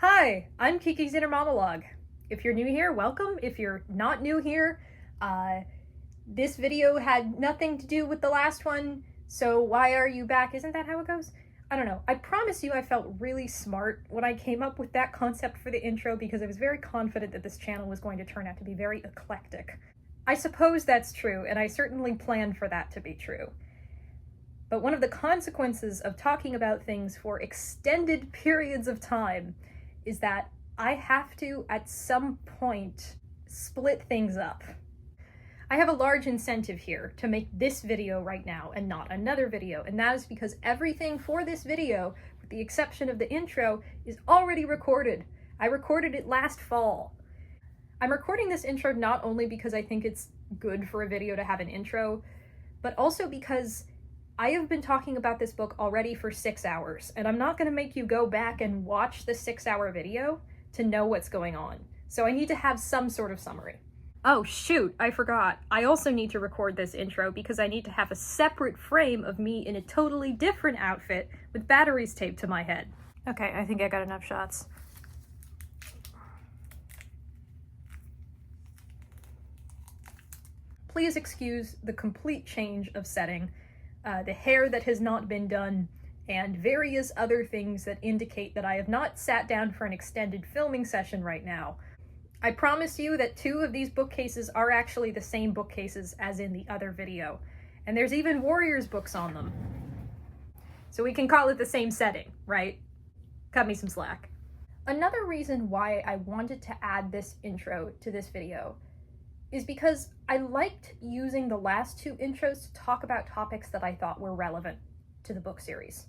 Hi, I'm Kiki's Inner Monologue. If you're new here, welcome. If you're not new here, this video had nothing to do with the last one, so why are you back? Isn't that how it goes? I don't know. I promise you I felt really smart when I came up with that concept for the intro because I was very confident that this channel was going to turn out to be very eclectic. I suppose that's true, and I certainly planned for that to be true. But one of the consequences of talking about things for extended periods of time is that I have to, at some point, split things up. I have a large incentive here to make this video right now and not another video, and that is because everything for this video, with the exception of the intro, is already recorded. I recorded it last fall. I'm recording this intro not only because I think it's good for a video to have an intro, but also because I have been talking about this book already for 6 hours, and I'm not going to make you go back and watch the 6-hour video to know what's going on. So I need to have some sort of summary. Oh shoot, I forgot. I also need to record this intro because I need to have a separate frame of me in a totally different outfit with batteries taped to my head. Okay, I think I got enough shots. Please excuse the complete change of setting. The hair that has not been done, and various other things that indicate that I have not sat down for an extended filming session right now. I promise you that 2 of these bookcases are actually the same bookcases as in the other video, and there's even Warriors books on them. So we can call it the same setting, right? Cut me some slack. Another reason why I wanted to add this intro to this video is because I liked using the last 2 intros to talk about topics that I thought were relevant to the book series.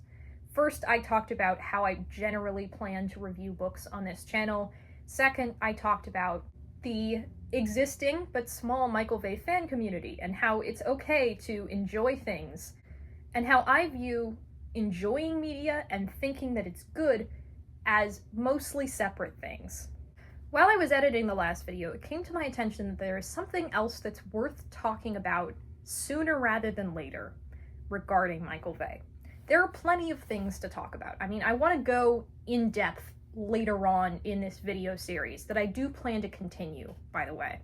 First, I talked about how I generally plan to review books on this channel. Second, I talked about the existing but small Michael Vey fan community and how it's okay to enjoy things, and how I view enjoying media and thinking that it's good as mostly separate things. While I was editing the last video, it came to my attention that there is something else that's worth talking about sooner rather than later regarding Michael Vey. There are plenty of things to talk about. I mean, I want to go in depth later on in this video series that I do plan to continue, by the way.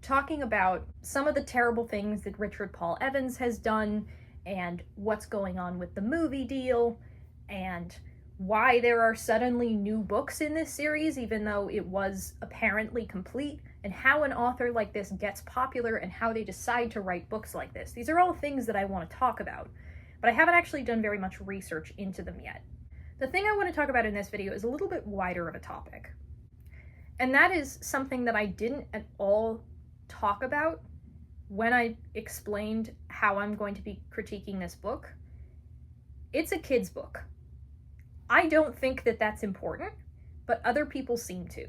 Talking about some of the terrible things that Richard Paul Evans has done, and what's going on with the movie deal, and why there are suddenly new books in this series, even though it was apparently complete, and how an author like this gets popular and how they decide to write books like this. These are all things that I want to talk about, but I haven't actually done very much research into them yet. The thing I want to talk about in this video is a little bit wider of a topic, and that is something that I didn't at all talk about when I explained how I'm going to be critiquing this book. It's a kid's book. I don't think that that's important, but other people seem to.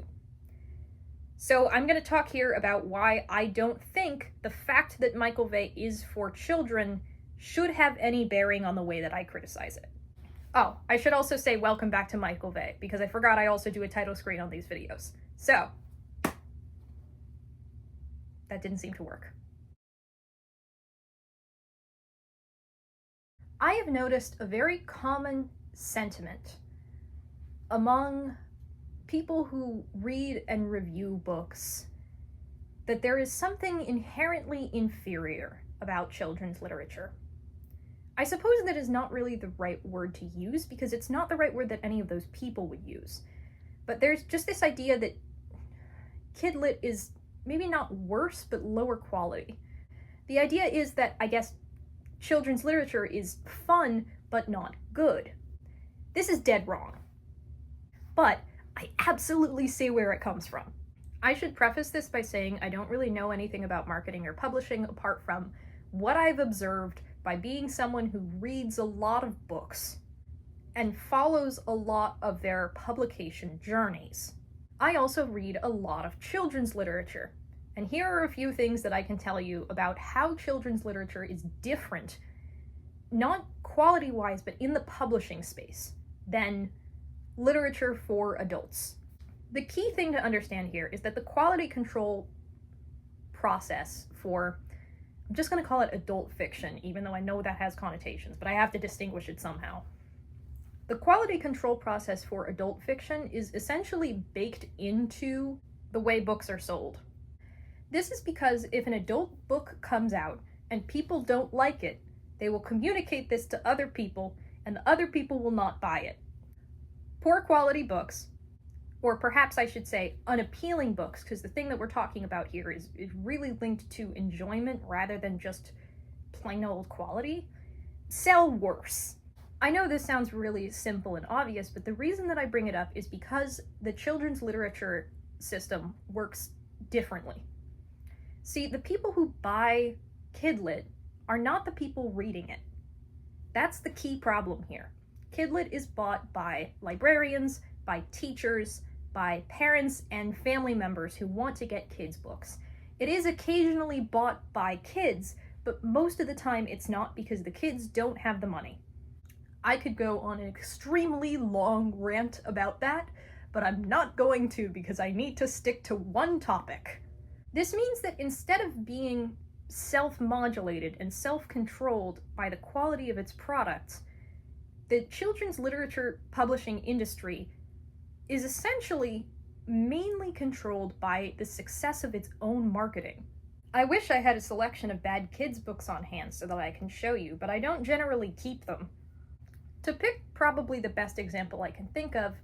So I'm going to talk here about why I don't think the fact that Michael Vey is for children should have any bearing on the way that I criticize it. Oh, I should also say welcome back to Michael Vey, because I forgot I also do a title screen on these videos. So, that didn't seem to work. I have noticed a very common sentiment among people who read and review books that there is something inherently inferior about children's literature. I suppose that is not really the right word to use because it's not the right word that any of those people would use. But there's just this idea that kid lit is maybe not worse, but lower quality. The idea is that, I guess, children's literature is fun, but not good. This is dead wrong. But I absolutely see where it comes from. I should preface this by saying I don't really know anything about marketing or publishing apart from what I've observed by being someone who reads a lot of books and follows a lot of their publication journeys. I also read a lot of children's literature, and here are a few things that I can tell you about how children's literature is different, not quality-wise, but in the publishing space, than literature for adults. The key thing to understand here is that the quality control process for, I'm just going to call it adult fiction, even though I know that has connotations, but I have to distinguish it somehow. The quality control process for adult fiction is essentially baked into the way books are sold. This is because if an adult book comes out and people don't like it, they will communicate this to other people, and the other people will not buy it. Poor quality books, or perhaps I should say unappealing books, because the thing that we're talking about here is really linked to enjoyment rather than just plain old quality, sell worse. I know this sounds really simple and obvious, but the reason that I bring it up is because the children's literature system works differently. See, the people who buy Kidlit are not the people reading it. That's the key problem here. Kidlit is bought by librarians, by teachers, by parents and family members who want to get kids' books. It is occasionally bought by kids, but most of the time it's not because the kids don't have the money. I could go on an extremely long rant about that, but I'm not going to because I need to stick to one topic. This means that instead of being self-modulated and self-controlled by the quality of its products, the children's literature publishing industry is essentially mainly controlled by the success of its own marketing. I wish I had a selection of bad kids' books on hand so that I can show you, but I don't generally keep them. To pick probably the best example I can think of,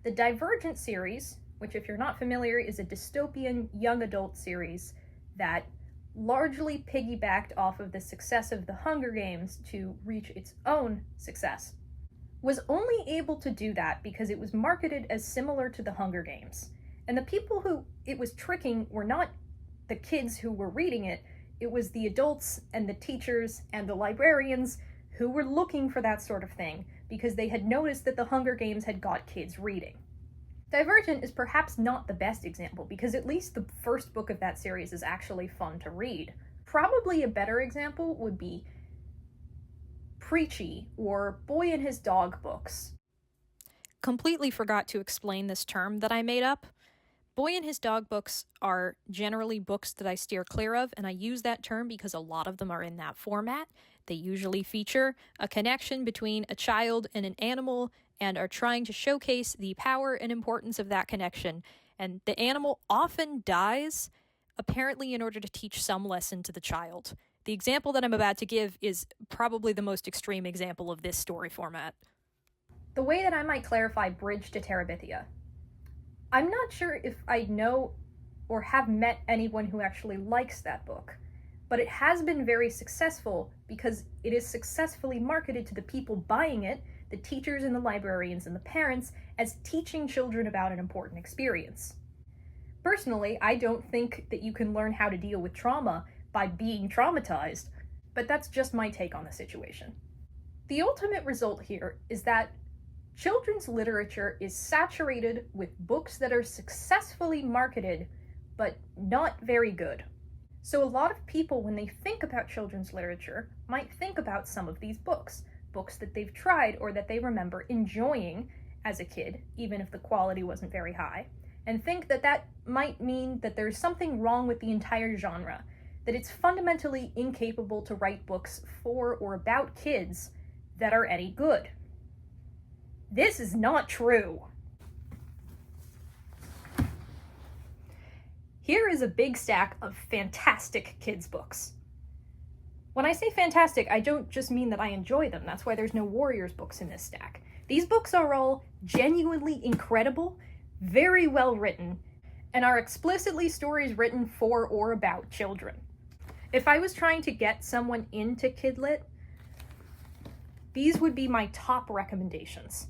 the Divergent series, which if you're not familiar is a dystopian young adult series that largely piggybacked off of the success of the Hunger Games to reach its own success, was only able to do that because it was marketed as similar to the Hunger Games. And the people who it was tricking were not the kids who were reading it, it was the adults and the teachers and the librarians who were looking for that sort of thing because they had noticed that the Hunger Games had got kids reading. Divergent is perhaps not the best example because at least the first book of that series is actually fun to read. Probably a better example would be Preachy or Boy and His Dog books. Completely forgot to explain this term that I made up. Boy and His Dog books are generally books that I steer clear of, and I use that term because a lot of them are in that format. They usually feature a connection between a child and an animal and are trying to showcase the power and importance of that connection. And the animal often dies, apparently in order to teach some lesson to the child. The example that I'm about to give is probably the most extreme example of this story format. The way that I might clarify Bridge to Terabithia. I'm not sure if I know or have met anyone who actually likes that book, but it has been very successful because it is successfully marketed to the people buying it, the teachers and the librarians and the parents, as teaching children about an important experience. Personally, I don't think that you can learn how to deal with trauma by being traumatized, but that's just my take on the situation. The ultimate result here is that children's literature is saturated with books that are successfully marketed, but not very good. So a lot of people, when they think about children's literature, might think about some of these books that they've tried or that they remember enjoying as a kid, even if the quality wasn't very high, and think that that might mean that there's something wrong with the entire genre, that it's fundamentally incapable to write books for or about kids that are any good. This is not true. Here is a big stack of fantastic kids' books. When I say fantastic, I don't just mean that I enjoy them. That's why there's no Warriors books in this stack. These books are all genuinely incredible, very well written, and are explicitly stories written for or about children. If I was trying to get someone into Kidlit, these would be my top recommendations.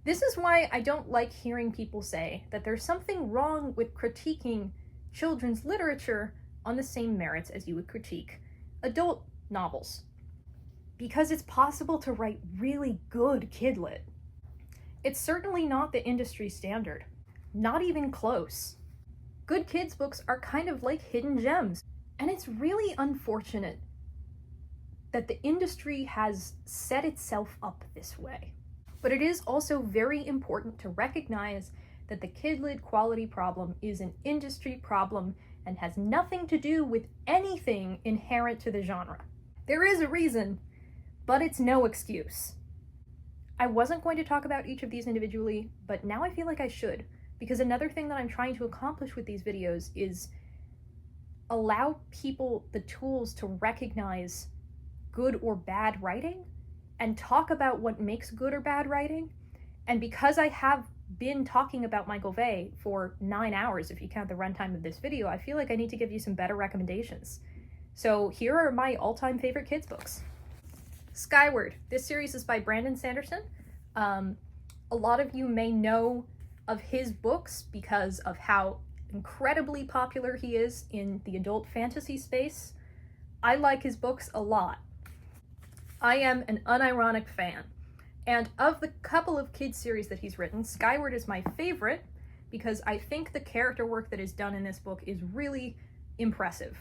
This is why I don't like hearing people say that there's something wrong with critiquing children's literature on the same merits as you would critique adult novels. Because it's possible to write really good kidlit. It's certainly not the industry standard. Not even close. Good kids books are kind of like hidden gems, and it's really unfortunate that the industry has set itself up this way. But it is also very important to recognize that the kidlit quality problem is an industry problem and has nothing to do with anything inherent to the genre. There is a reason, but it's no excuse. I wasn't going to talk about each of these individually, but now I feel like I should, because another thing that I'm trying to accomplish with these videos is allow people the tools to recognize good or bad writing and talk about what makes good or bad writing. And because I have been talking about Michael Vey for 9 hours, if you count the runtime of this video, I feel like I need to give you some better recommendations. So here are my all-time favorite kids books. Skyward. This series is by Brandon Sanderson. A lot of you may know of his books because of how incredibly popular he is in the adult fantasy space. I like his books a lot. I am an unironic fan. And of the couple of kids series that he's written, Skyward is my favorite because I think the character work that is done in this book is really impressive.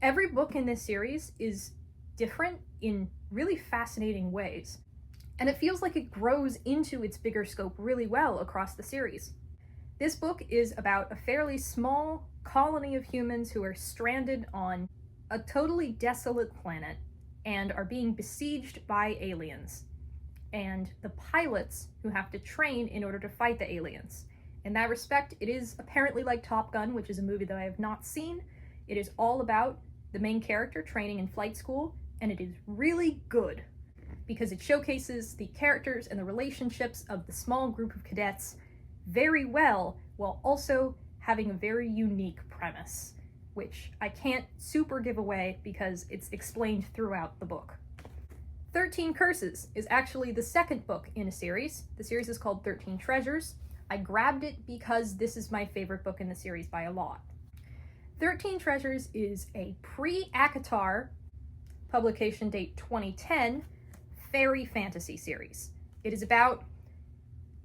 Every book in this series is different in really fascinating ways, and it feels like it grows into its bigger scope really well across the series. This book is about a fairly small colony of humans who are stranded on a totally desolate planet and are being besieged by aliens, and the pilots who have to train in order to fight the aliens. In that respect, it is apparently like Top Gun, which is a movie that I have not seen. It is all about the main character training in flight school, and it is really good because it showcases the characters and the relationships of the small group of cadets very well, while also having a very unique premise, which I can't super give away because it's explained throughout the book. 13 Curses is actually the second book in a series. The series is called 13 Treasures. I grabbed it because this is my favorite book in the series by a lot. 13 Treasures is a pre-ACOTAR, publication date 2010, fairy fantasy series. It is about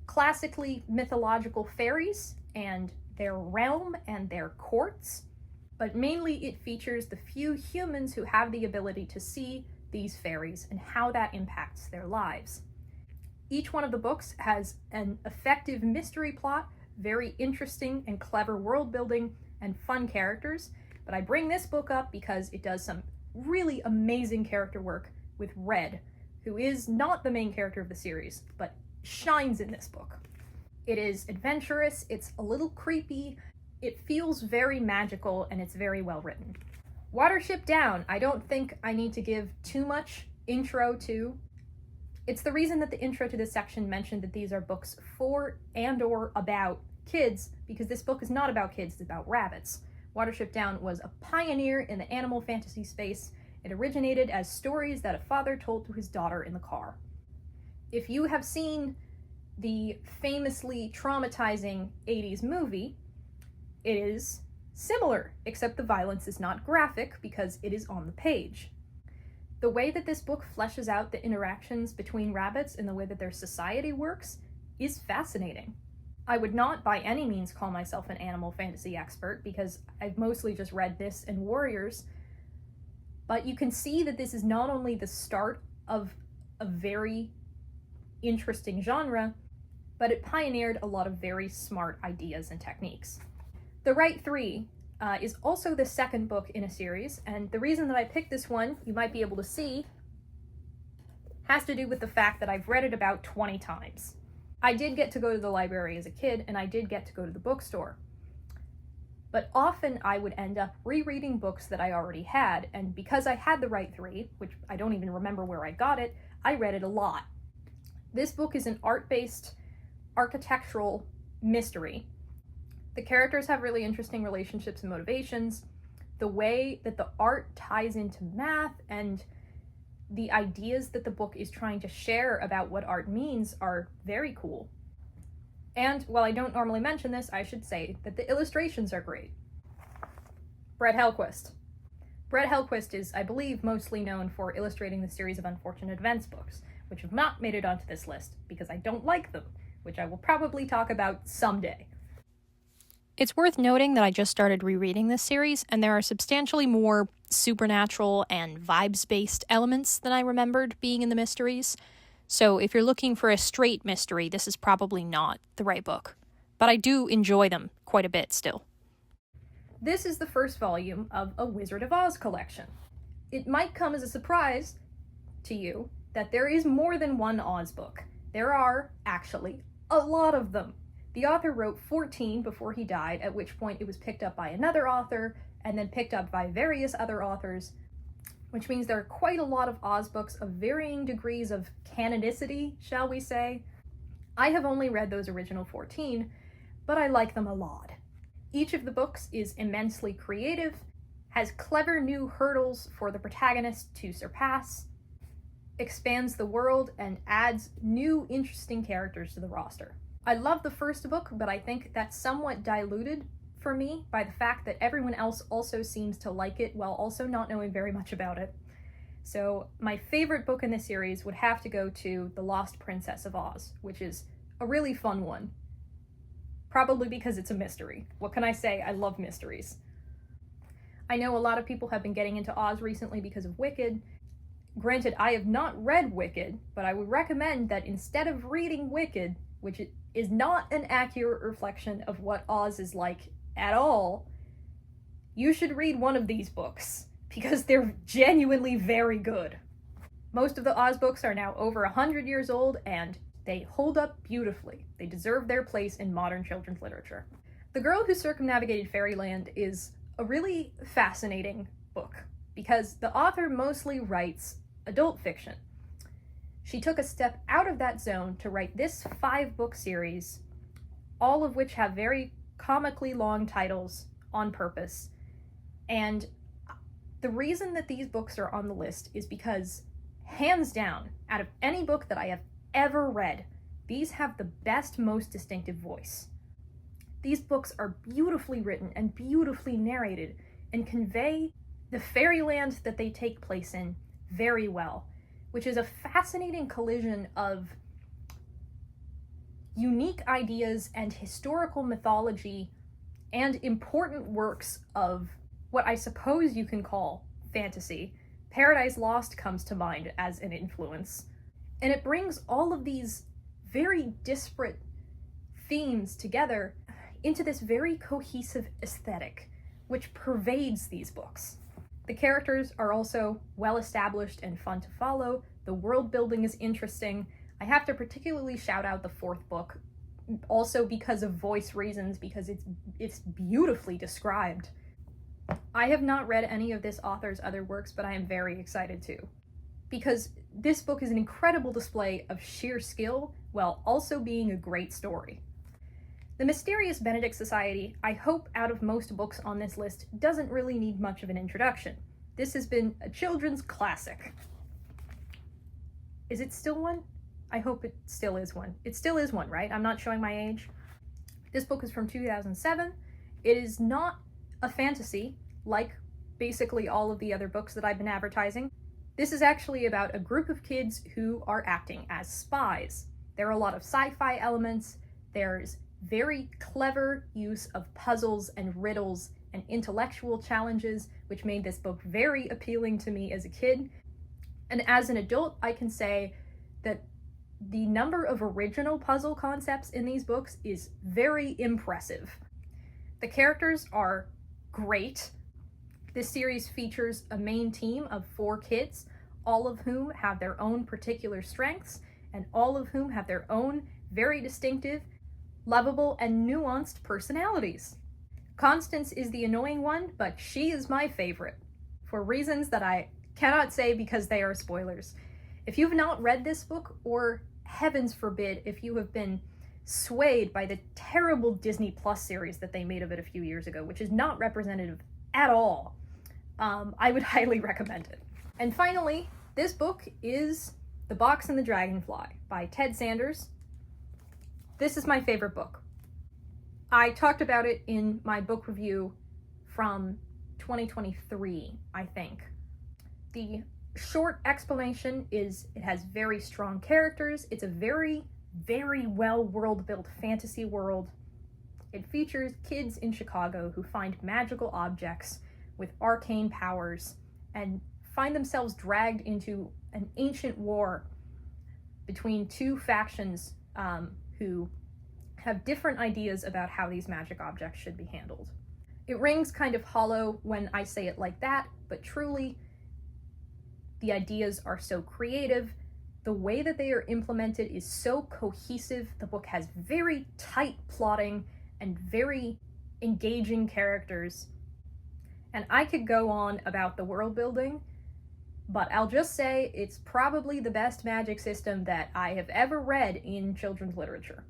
classically mythological fairies and their realm and their courts, but mainly it features the few humans who have the ability to see these fairies and how that impacts their lives. Each one of the books has an effective mystery plot, very interesting and clever world building, and fun characters, but I bring this book up because it does some really amazing character work with Red, who is not the main character of the series, but shines in this book. It is adventurous, it's a little creepy, it feels very magical, and it's very well written. Watership Down, I don't think I need to give too much intro to. It's the reason that the intro to this section mentioned that these are books for and or about kids, because this book is not about kids, it's about rabbits. Watership Down was a pioneer in the animal fantasy space. It originated as stories that a father told to his daughter in the car. If you have seen the famously traumatizing 80s movie, it is similar, except the violence is not graphic because it is on the page. The way that this book fleshes out the interactions between rabbits and the way that their society works is fascinating. I would not by any means call myself an animal fantasy expert because I've mostly just read this and Warriors, but you can see that this is not only the start of a very interesting genre, but it pioneered a lot of very smart ideas and techniques. The Right Three is also the second book in a series, and the reason that I picked this one, you might be able to see, has to do with the fact that I've read it about 20 times. I did get to go to the library as a kid, and I did get to go to the bookstore. But often I would end up rereading books that I already had, and because I had The Right Three, which I don't even remember where I got it, I read it a lot. This book is an art-based architectural mystery. The characters have really interesting relationships and motivations. The way that the art ties into math and the ideas that the book is trying to share about what art means are very cool. And while I don't normally mention this, I should say that the illustrations are great. Brett Hellquist. Brett Hellquist is, I believe, mostly known for illustrating the series of Unfortunate Events books, which have not made it onto this list because I don't like them, which I will probably talk about someday. It's worth noting that I just started rereading this series, and there are substantially more supernatural and vibes-based elements than I remembered being in the mysteries. So if you're looking for a straight mystery, this is probably not the right book. But I do enjoy them quite a bit still. This is the first volume of a Wizard of Oz collection. It might come as a surprise to you that there is more than one Oz book. There are, actually, a lot of them. The author wrote 14 before he died, at which point it was picked up by another author, and then picked up by various other authors, which means there are quite a lot of Oz books of varying degrees of canonicity, shall we say. I have only read those original 14, but I like them a lot. Each of the books is immensely creative, has clever new hurdles for the protagonist to surpass, expands the world, and adds new interesting characters to the roster. I love the first book, but I think that's somewhat diluted for me by the fact that everyone else also seems to like it while also not knowing very much about it. So my favorite book in this series would have to go to The Lost Princess of Oz, which is a really fun one. Probably because it's a mystery. What can I say? I love mysteries. I know a lot of people have been getting into Oz recently because of Wicked. Granted, I have not read Wicked, but I would recommend that instead of reading Wicked, which is not an accurate reflection of what Oz is like at all, you should read one of these books, because they're genuinely very good. Most of the Oz books are now over 100 years old, and they hold up beautifully. They deserve their place in modern children's literature. The Girl Who Circumnavigated Fairyland is a really fascinating book, because the author mostly writes adult fiction. She took a step out of that zone to write this 5-book series, all of which have very comically long titles on purpose. And the reason that these books are on the list is because, hands down, out of any book that I have ever read, these have the best, most distinctive voice. These books are beautifully written and beautifully narrated and convey the fairyland that they take place in very well, which is a fascinating collision of unique ideas and historical mythology and important works of what I suppose you can call fantasy. Paradise Lost comes to mind as an influence. And it brings all of these very disparate themes together into this very cohesive aesthetic, which pervades these books. The characters are also well established and fun to follow. The world building is interesting. I have to particularly shout out the 4th book, also because of voice reasons, because it's beautifully described. I have not read any of this author's other works, but I am very excited to, because this book is an incredible display of sheer skill while also being a great story. The Mysterious Benedict Society, I hope out of most books on this list, doesn't really need much of an introduction. This has been a children's classic. Is it still one? I hope it still is one. It still is one, right? I'm not showing my age. This book is from 2007. It is not a fantasy, like basically all of the other books that I've been advertising. This is actually about a group of kids who are acting as spies. There are a lot of sci-fi elements. There's very clever use of puzzles and riddles and intellectual challenges, which made this book very appealing to me as a kid. And as an adult, I can say that the number of original puzzle concepts in these books is very impressive. The characters are great. This series features a main team of 4 kids, all of whom have their own particular strengths, and all of whom have their own very distinctive, lovable, and nuanced personalities. Constance is the annoying one, but she is my favorite, for reasons that I cannot say because they are spoilers. If you've not read this book, or heavens forbid, if you have been swayed by the terrible Disney Plus series that they made of it a few years ago, which is not representative at all, I would highly recommend it. And finally, this book is The Box and the Dragonfly by Ted Sanders. This is my favorite book. I talked about it in my book review from 2023, I think. The short explanation is it has very strong characters. It's a very, very well world-built fantasy world. It features kids in Chicago who find magical objects with arcane powers and find themselves dragged into an ancient war between 2 factions who have different ideas about how these magic objects should be handled. It rings kind of hollow when I say it like that, but truly, the ideas are so creative The way that they are implemented is so cohesive. The book has very tight plotting and very engaging characters. And I could go on about the world building, but I'll just say it's probably the best magic system that I have ever read in children's literature.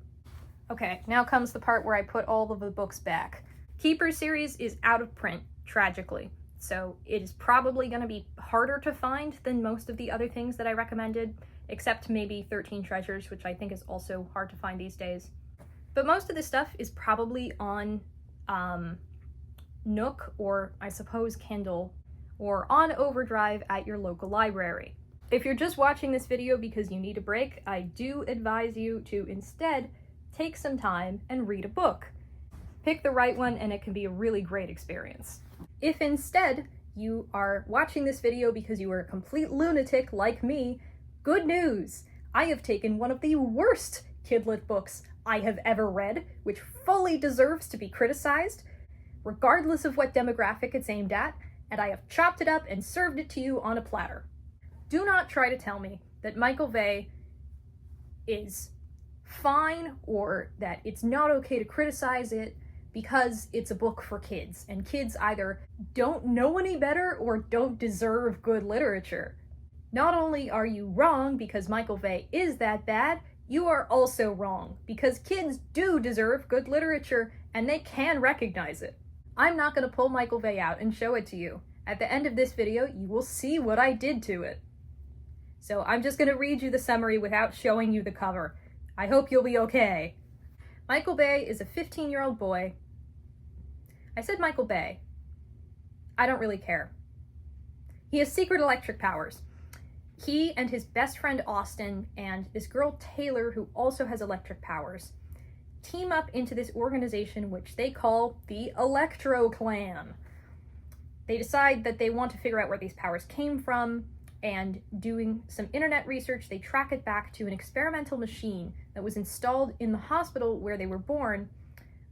Okay, now comes the part where I put all of the books back. Keeper series is out of print, tragically, so it is probably going to be harder to find than most of the other things that I recommended, except maybe 13 Treasures, which I think is also hard to find these days. But most of this stuff is probably on Nook, or I suppose Kindle, or on Overdrive at your local library. If you're just watching this video because you need a break, I do advise you to instead take some time and read a book. Pick the right one and it can be a really great experience. If instead you are watching this video because you are a complete lunatic like me, good news! I have taken one of the worst kidlit books I have ever read, which fully deserves to be criticized, regardless of what demographic it's aimed at, and I have chopped it up and served it to you on a platter. Do not try to tell me that Michael Vey is fine or that it's not okay to criticize it because it's a book for kids, and kids either don't know any better or don't deserve good literature. Not only are you wrong because Michael Vey is that bad, you are also wrong because kids do deserve good literature and they can recognize it. I'm not going to pull Michael Vey out and show it to you. At the end of this video, you will see what I did to it. So I'm just going to read you the summary without showing you the cover. I hope you'll be okay. Michael Vey is a 15-year-old boy. I said Michael Vey. I don't really care. He has secret electric powers. He and his best friend Austin and this girl Taylor, who also has electric powers, team up into this organization which they call the Electro Clan. They decide that they want to figure out where these powers came from, and doing some internet research, they track it back to an experimental machine that was installed in the hospital where they were born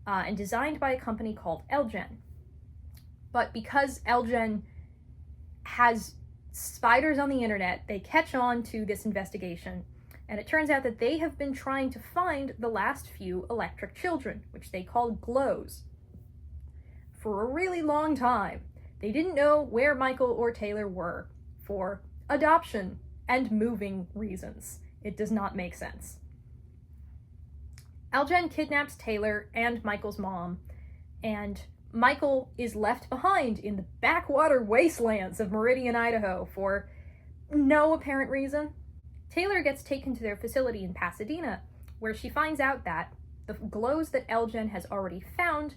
and designed by a company called Elgen. But because Elgen has spiders on the internet, they catch on to this investigation, and it turns out that they have been trying to find the last few electric children, which they call glows, for a really long time. They didn't know where Michael or Taylor were for adoption and moving reasons. It does not make sense. Elgen kidnaps Taylor and Michael's mom, and Michael is left behind in the backwater wastelands of Meridian, Idaho for no apparent reason. Taylor gets taken to their facility in Pasadena, where she finds out that the glows that Elgen has already found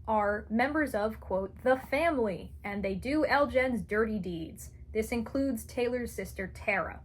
are members of, quote, the family, and they do Elgen's dirty deeds. This includes Taylor's sister, Tara.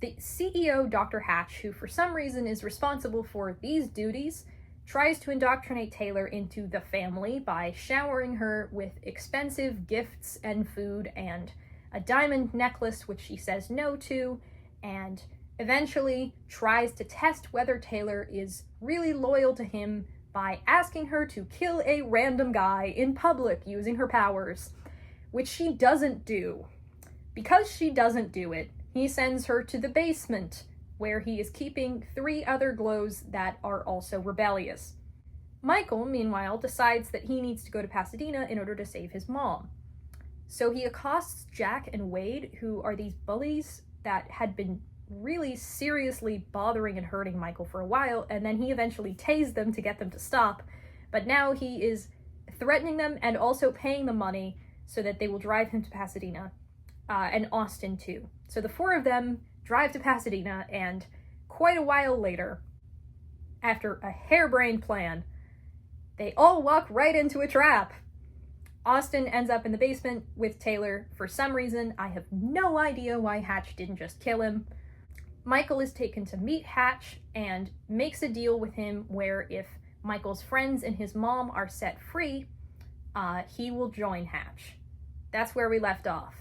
The CEO, Dr. Hatch, who for some reason is responsible for these duties, tries to indoctrinate Taylor into the family by showering her with expensive gifts and food and a diamond necklace, which she says no to, and eventually tries to test whether Taylor is really loyal to him by asking her to kill a random guy in public using her powers, which she doesn't do. Because she doesn't do it, he sends her to the basement, where he is keeping 3 other glows that are also rebellious. Michael, meanwhile, decides that he needs to go to Pasadena in order to save his mom. So he accosts Jack and Wade, who are these bullies that had been really seriously bothering and hurting Michael for a while, and then he eventually tased them to get them to stop, but now he is threatening them and also paying them money so that they will drive him to Pasadena, and Austin too. So the 4 of them drive to Pasadena, and quite a while later, after a harebrained plan, they all walk right into a trap. Austin ends up in the basement with Taylor for some reason. I have no idea why Hatch didn't just kill him. Michael is taken to meet Hatch and makes a deal with him where if Michael's friends and his mom are set free, he will join Hatch. That's where we left off.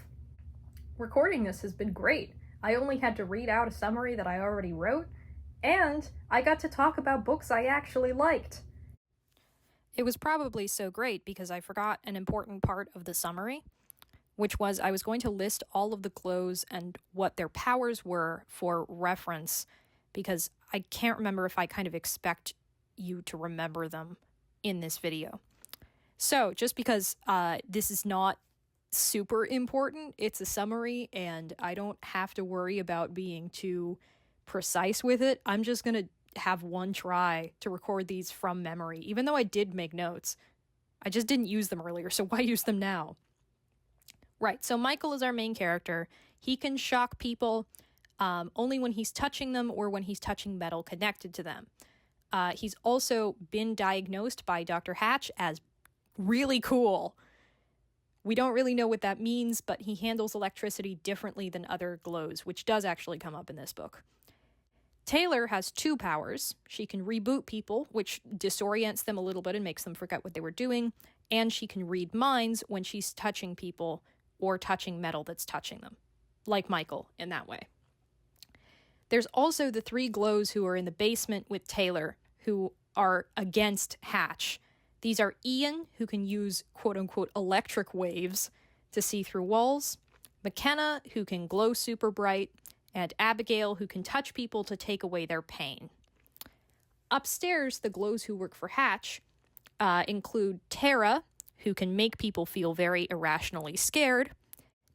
Recording this has been great. I only had to read out a summary that I already wrote, and I got to talk about books I actually liked. It was probably so great because I forgot an important part of the summary. which was I was going to list all of the glows and what their powers were for reference, because I can't remember if I kind of expect you to remember them in this video. So just because this is not super important, it's a summary and I don't have to worry about being too precise with it, I'm just going to have one try to record these from memory, even though I did make notes. I just didn't use them earlier, so why use them now? Right, so Michael is our main character. He can shock people only when he's touching them or when he's touching metal connected to them. He's also been diagnosed by Dr. Hatch as really cool. We don't really know what that means, but he handles electricity differently than other glows, which does actually come up in this book. Taylor has 2 powers. She can reboot people, which disorients them a little bit and makes them forget what they were doing, and she can read minds when she's touching people or touching metal that's touching them, like Michael in that way. There's also the 3 glows who are in the basement with Taylor, who are against Hatch. These are Ian, who can use quote-unquote electric waves to see through walls, McKenna, who can glow super bright, and Abigail, who can touch people to take away their pain. Upstairs, the glows who work for Hatch include Tara, who can make people feel very irrationally scared,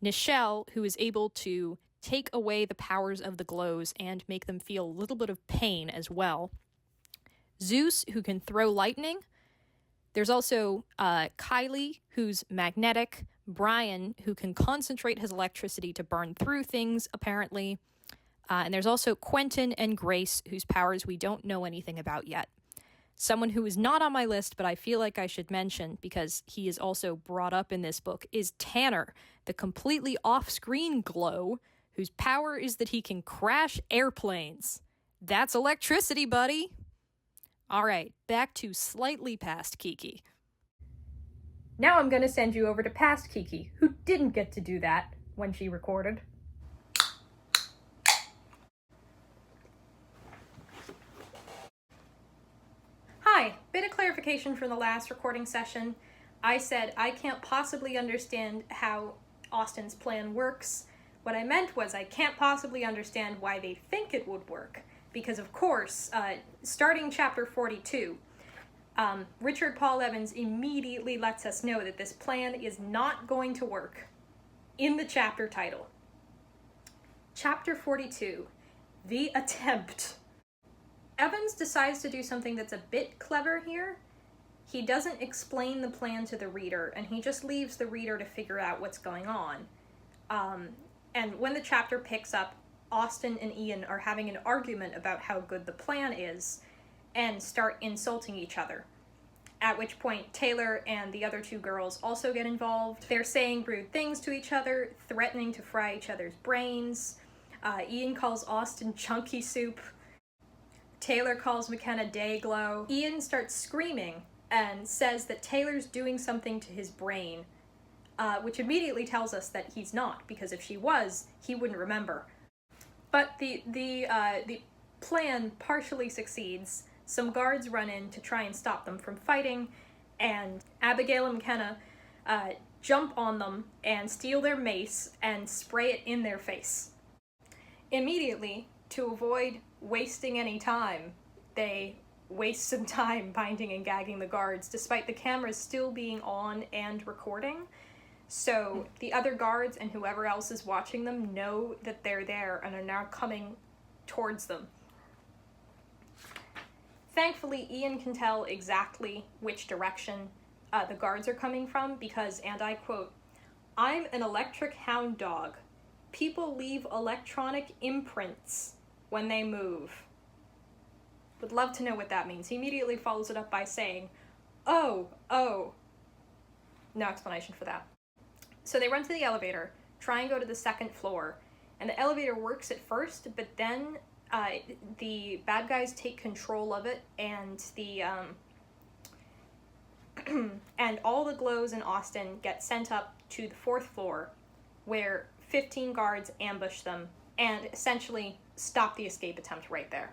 Nichelle, who is able to take away the powers of the glows and make them feel a little bit of pain as well, Zeus, who can throw lightning. There's also Kylie, who's magnetic, Brian, who can concentrate his electricity to burn through things, apparently. And there's also Quentin and Grace, whose powers we don't know anything about yet. Someone who is not on my list, but I feel like I should mention, because he is also brought up in this book, is Tanner, the completely off-screen glow, whose power is that he can crash airplanes. That's electricity, buddy! Alright, back to slightly past Kiki. Now I'm going to send you over to past Kiki, who didn't get to do that when she recorded. Hi, bit of clarification from the last recording session. I said I can't possibly understand how Austen's plan works. What I meant was I can't possibly understand why they think it would work. Because of course, starting chapter 42, Richard Paul Evans immediately lets us know that this plan is not going to work in the chapter title. Chapter 42, The Attempt. Evans decides to do something that's a bit clever here. He doesn't explain the plan to the reader, and he just leaves the reader to figure out what's going on. And when the chapter picks up, Austen and Ian are having an argument about how good the plan is, and start insulting each other. At which point, Taylor and the other 2 girls also get involved. They're saying rude things to each other, threatening to fry each other's brains. Ian calls Austen chunky soup. Taylor calls McKenna Dayglow. Ian starts screaming and says that Taylor's doing something to his brain, which immediately tells us that he's not, because if she was, he wouldn't remember. But the plan partially succeeds. Some guards run in to try and stop them from fighting, and Abigail and McKenna jump on them and steal their mace and spray it in their face. Immediately, to avoid wasting any time, they waste some time binding and gagging the guards, despite the cameras still being on and recording. So the other guards and whoever else is watching them know that they're there and are now coming towards them. Thankfully, Ian can tell exactly which direction the guards are coming from because, and I quote, "I'm an electric hound dog. People leave electronic imprints when they move." Would love to know what that means. He immediately follows it up by saying, oh. No explanation for that. So they run to the elevator, try and go to the 2nd floor, and the elevator works at first, but then the bad guys take control of it, and and all the glows in Austen get sent up to the 4th floor, where 15 guards ambush them and essentially stop the escape attempt right there.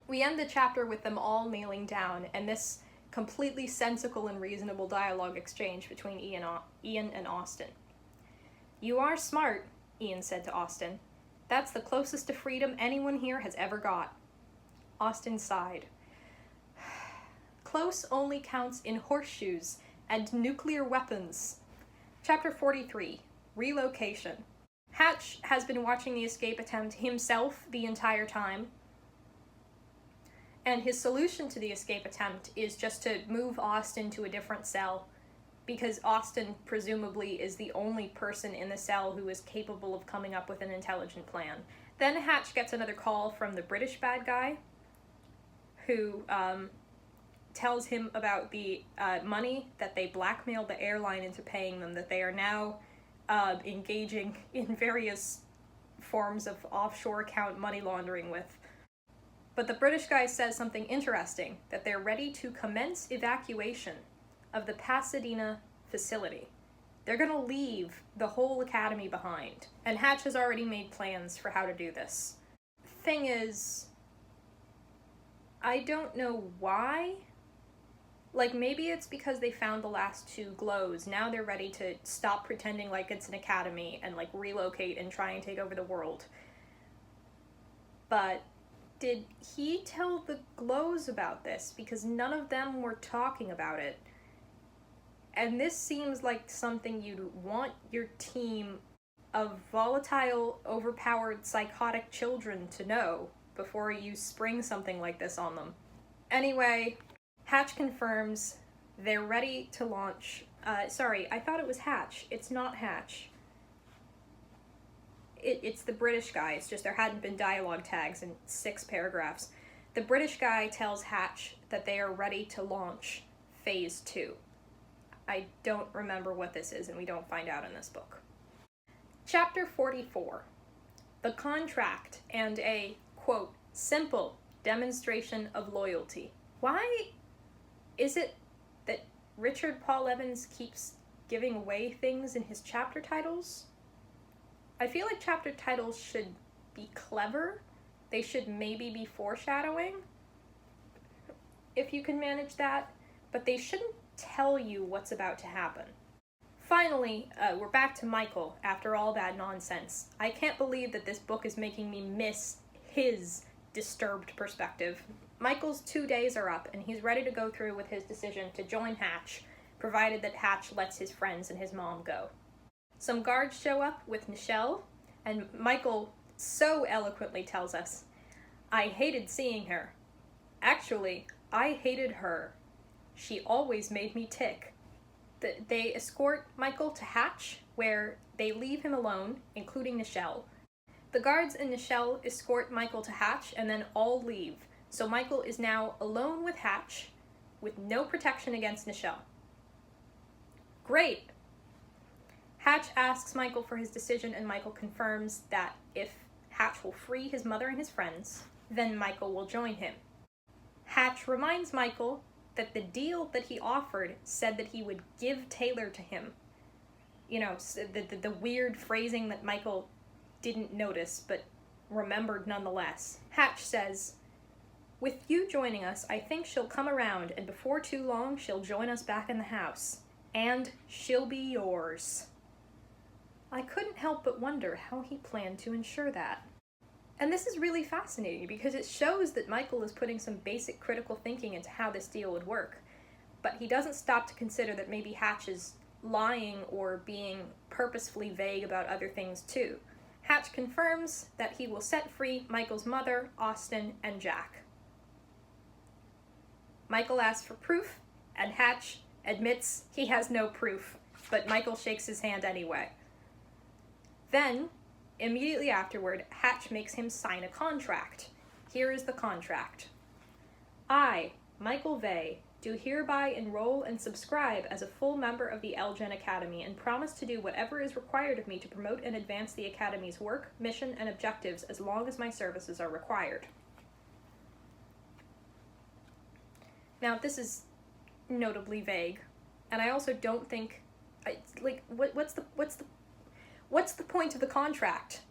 We end the chapter with them all kneeling down, and this completely sensible and reasonable dialogue exchange between Ian and Austen. "You are smart," Ian said to Austin. "That's the closest to freedom anyone here has ever got." Austin sighed. "Close only counts in horseshoes and nuclear weapons." Chapter 43, Relocation. Hatch has been watching the escape attempt himself the entire time, and his solution to the escape attempt is just to move Austin to a different cell, because Austin presumably is the only person in the cell who is capable of coming up with an intelligent plan. Then Hatch gets another call from the British bad guy, who tells him about the money that they blackmailed the airline into paying them, that they are now engaging in various forms of offshore account money laundering with. But the British guy says something interesting, that they're ready to commence evacuation of the Pasadena facility. They're going to leave the whole academy behind. And Hatch has already made plans for how to do this. Thing is, I don't know why. Like, maybe it's because they found the last two glows. Now they're ready to stop pretending like it's an academy and, like, relocate and try and take over the world. But did he tell the glows about this? Because none of them were talking about it. And this seems like something you'd want your team of volatile, overpowered, psychotic children to know before you spring something like this on them. Anyway, Hatch confirms they're ready to launch. Sorry, I thought it was Hatch. It's not Hatch. It's the British guy. It's just there hadn't been dialogue tags in 6 paragraphs. The British guy tells Hatch that they are ready to launch Phase 2. I don't remember what this is, and we don't find out in this book. Chapter 44. The Contract and a, quote, simple demonstration of loyalty. Why is it that Richard Paul Evans keeps giving away things in his chapter titles? I feel like chapter titles should be clever. They should maybe be foreshadowing, if you can manage that, but they shouldn't tell you what's about to happen. Finally, we're back to Michael after all that nonsense. I can't believe that this book is making me miss his disturbed perspective. Michael's 2 days are up, and he's ready to go through with his decision to join Hatch, provided that Hatch lets his friends and his mom go. Some guards show up with Nichelle, and Michael so eloquently tells us, "I hated seeing her. Actually, I hated her. She always made me tick." They escort Michael to Hatch, where they leave him alone, including Nichelle. The guards and Nichelle escort Michael to Hatch and then all leave. So Michael is now alone with Hatch, with no protection against Nichelle. Great! Hatch asks Michael for his decision, and Michael confirms that if Hatch will free his mother and his friends, then Michael will join him. Hatch reminds Michael that the deal that he offered said that he would give Taylor to him. You know, the weird phrasing that Michael didn't notice, but remembered nonetheless. Hatch says, "With you joining us, I think she'll come around, and before too long, she'll join us back in the house. And she'll be yours." I couldn't help but wonder how he planned to ensure that. And this is really fascinating because it shows that Michael is putting some basic critical thinking into how this deal would work. But he doesn't stop to consider that maybe Hatch is lying or being purposefully vague about other things too. Hatch confirms that he will set free Michael's mother, Austin, and Jack. Michael asks for proof, and Hatch admits he has no proof, but Michael shakes his hand anyway. Then, immediately afterward, Hatch makes him sign a contract. Here is the contract. "I, Michael Vey, do hereby enroll and subscribe as a full member of the Elgin Academy and promise to do whatever is required of me to promote and advance the Academy's work, mission, and objectives as long as my services are required." Now, this is notably vague, and I also don't think, what's the point of the contract?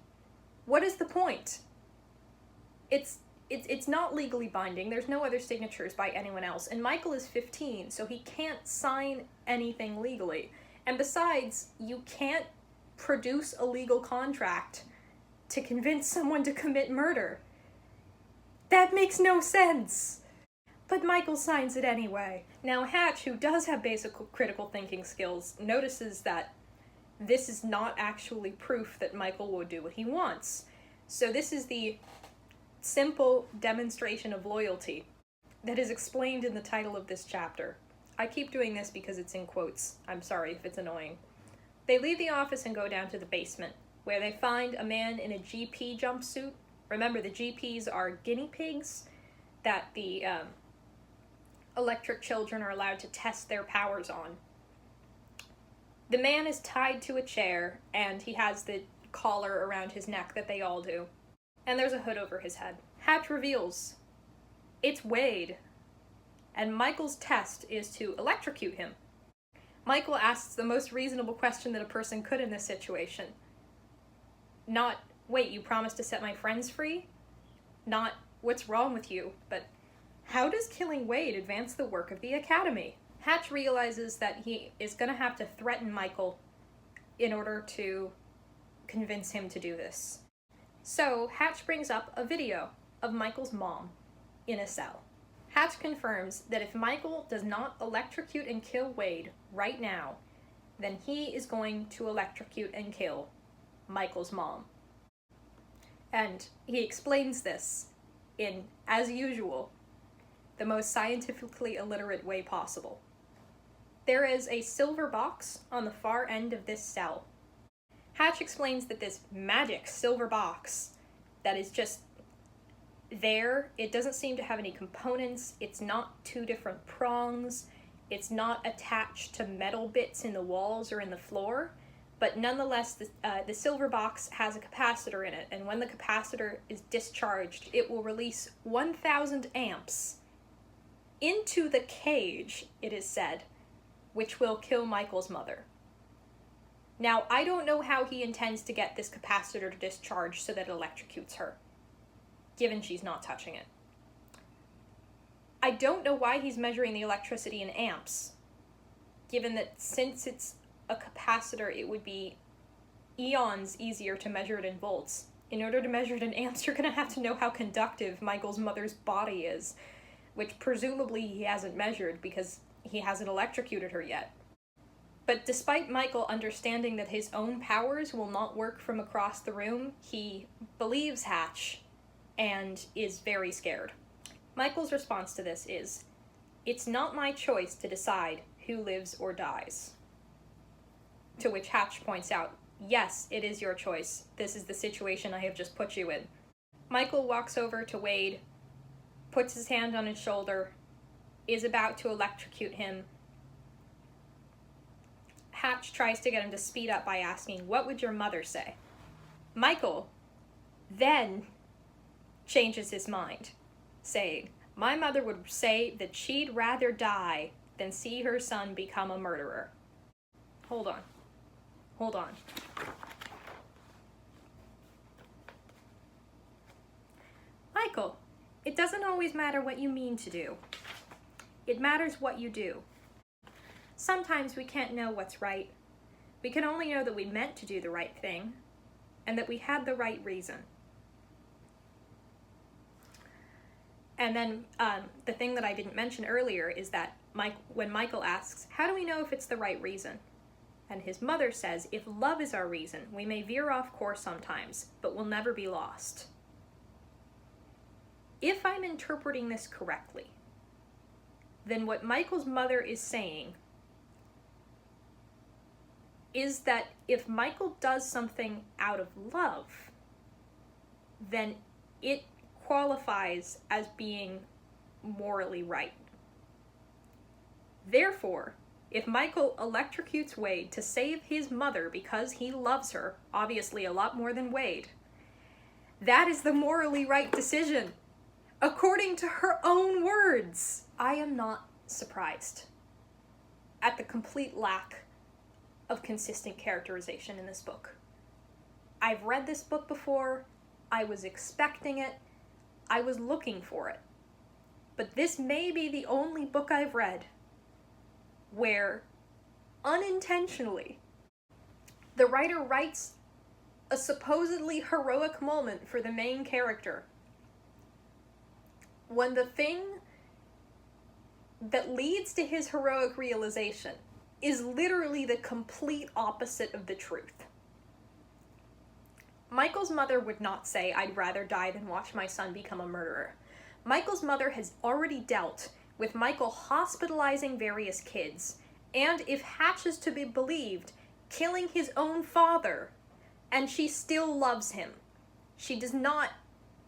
What is the point? It's not legally binding. There's no other signatures by anyone else. And Michael is 15, so he can't sign anything legally. And besides, you can't produce a legal contract to convince someone to commit murder? That makes no sense. But Michael signs it anyway. Now Hatch, who does have basic critical thinking skills, notices that this is not actually proof that Michael will do what he wants. So this is the simple demonstration of loyalty that is explained in the title of this chapter. I keep doing this because it's in quotes. I'm sorry if it's annoying. They leave the office and go down to the basement, where they find a man in a GP jumpsuit. Remember, the GPs are guinea pigs that the electric children are allowed to test their powers on. The man is tied to a chair, and he has the collar around his neck that they all do. And there's a hood over his head. Hatch reveals it's Wade, and Michael's test is to electrocute him. Michael asks the most reasonable question that a person could in this situation. Not, wait, you promised to set my friends free? Not, what's wrong with you? But how does killing Wade advance the work of the Academy? Hatch realizes that he is going to have to threaten Michael in order to convince him to do this. So Hatch brings up a video of Michael's mom in a cell. Hatch confirms that if Michael does not electrocute and kill Wade right now, then he is going to electrocute and kill Michael's mom. And he explains this in, as usual, the most scientifically illiterate way possible. There is a silver box on the far end of this cell. Hatch explains that this magic silver box that is just there, it doesn't seem to have any components, it's not two different prongs, it's not attached to metal bits in the walls or in the floor, but nonetheless the silver box has a capacitor in it, and when the capacitor is discharged, it will release 1,000 amps into the cage, it is said, which will kill Michael's mother. Now, I don't know how he intends to get this capacitor to discharge so that it electrocutes her, given she's not touching it. I don't know why he's measuring the electricity in amps, given that since it's a capacitor, it would be eons easier to measure it in volts. In order to measure it in amps, you're going to have to know how conductive Michael's mother's body is, which presumably he hasn't measured because he hasn't electrocuted her yet. But despite Michael understanding that his own powers will not work from across the room, he believes Hatch and is very scared. Michael's response to this is, "It's not my choice to decide who lives or dies." To which Hatch points out, "Yes, it is your choice. This is the situation I have just put you in." Michael walks over to Wade, puts his hand on his shoulder, is about to electrocute him. Hatch tries to get him to speed up by asking, "What would your mother say?" Michael then changes his mind, saying, "My mother would say that she'd rather die than see her son become a murderer." Hold on. Michael, it doesn't always matter what you mean to do. It matters what you do. Sometimes we can't know what's right. We can only know that we meant to do the right thing, and that we had the right reason. And then the thing that I didn't mention earlier is that when Michael asks, "How do we know if it's the right reason?" And his mother says, "If love is our reason, we may veer off course sometimes, but we'll never be lost." If I'm interpreting this correctly, then what Michael's mother is saying is that if Michael does something out of love, then it qualifies as being morally right. Therefore, if Michael electrocutes Wade to save his mother because he loves her, obviously a lot more than Wade, that is the morally right decision, according to her own words. I am not surprised at the complete lack of consistent characterization in this book. I've read this book before, I was expecting it, I was looking for it. But this may be the only book I've read where, unintentionally, The writer writes a supposedly heroic moment for the main character when the thing that leads to his heroic realization is literally the complete opposite of the truth. Michael's mother would not say, "I'd rather die than watch my son become a murderer." Michael's mother has already dealt with Michael hospitalizing various kids, and if Hatch is to be believed, killing his own father, and she still loves him. She does not,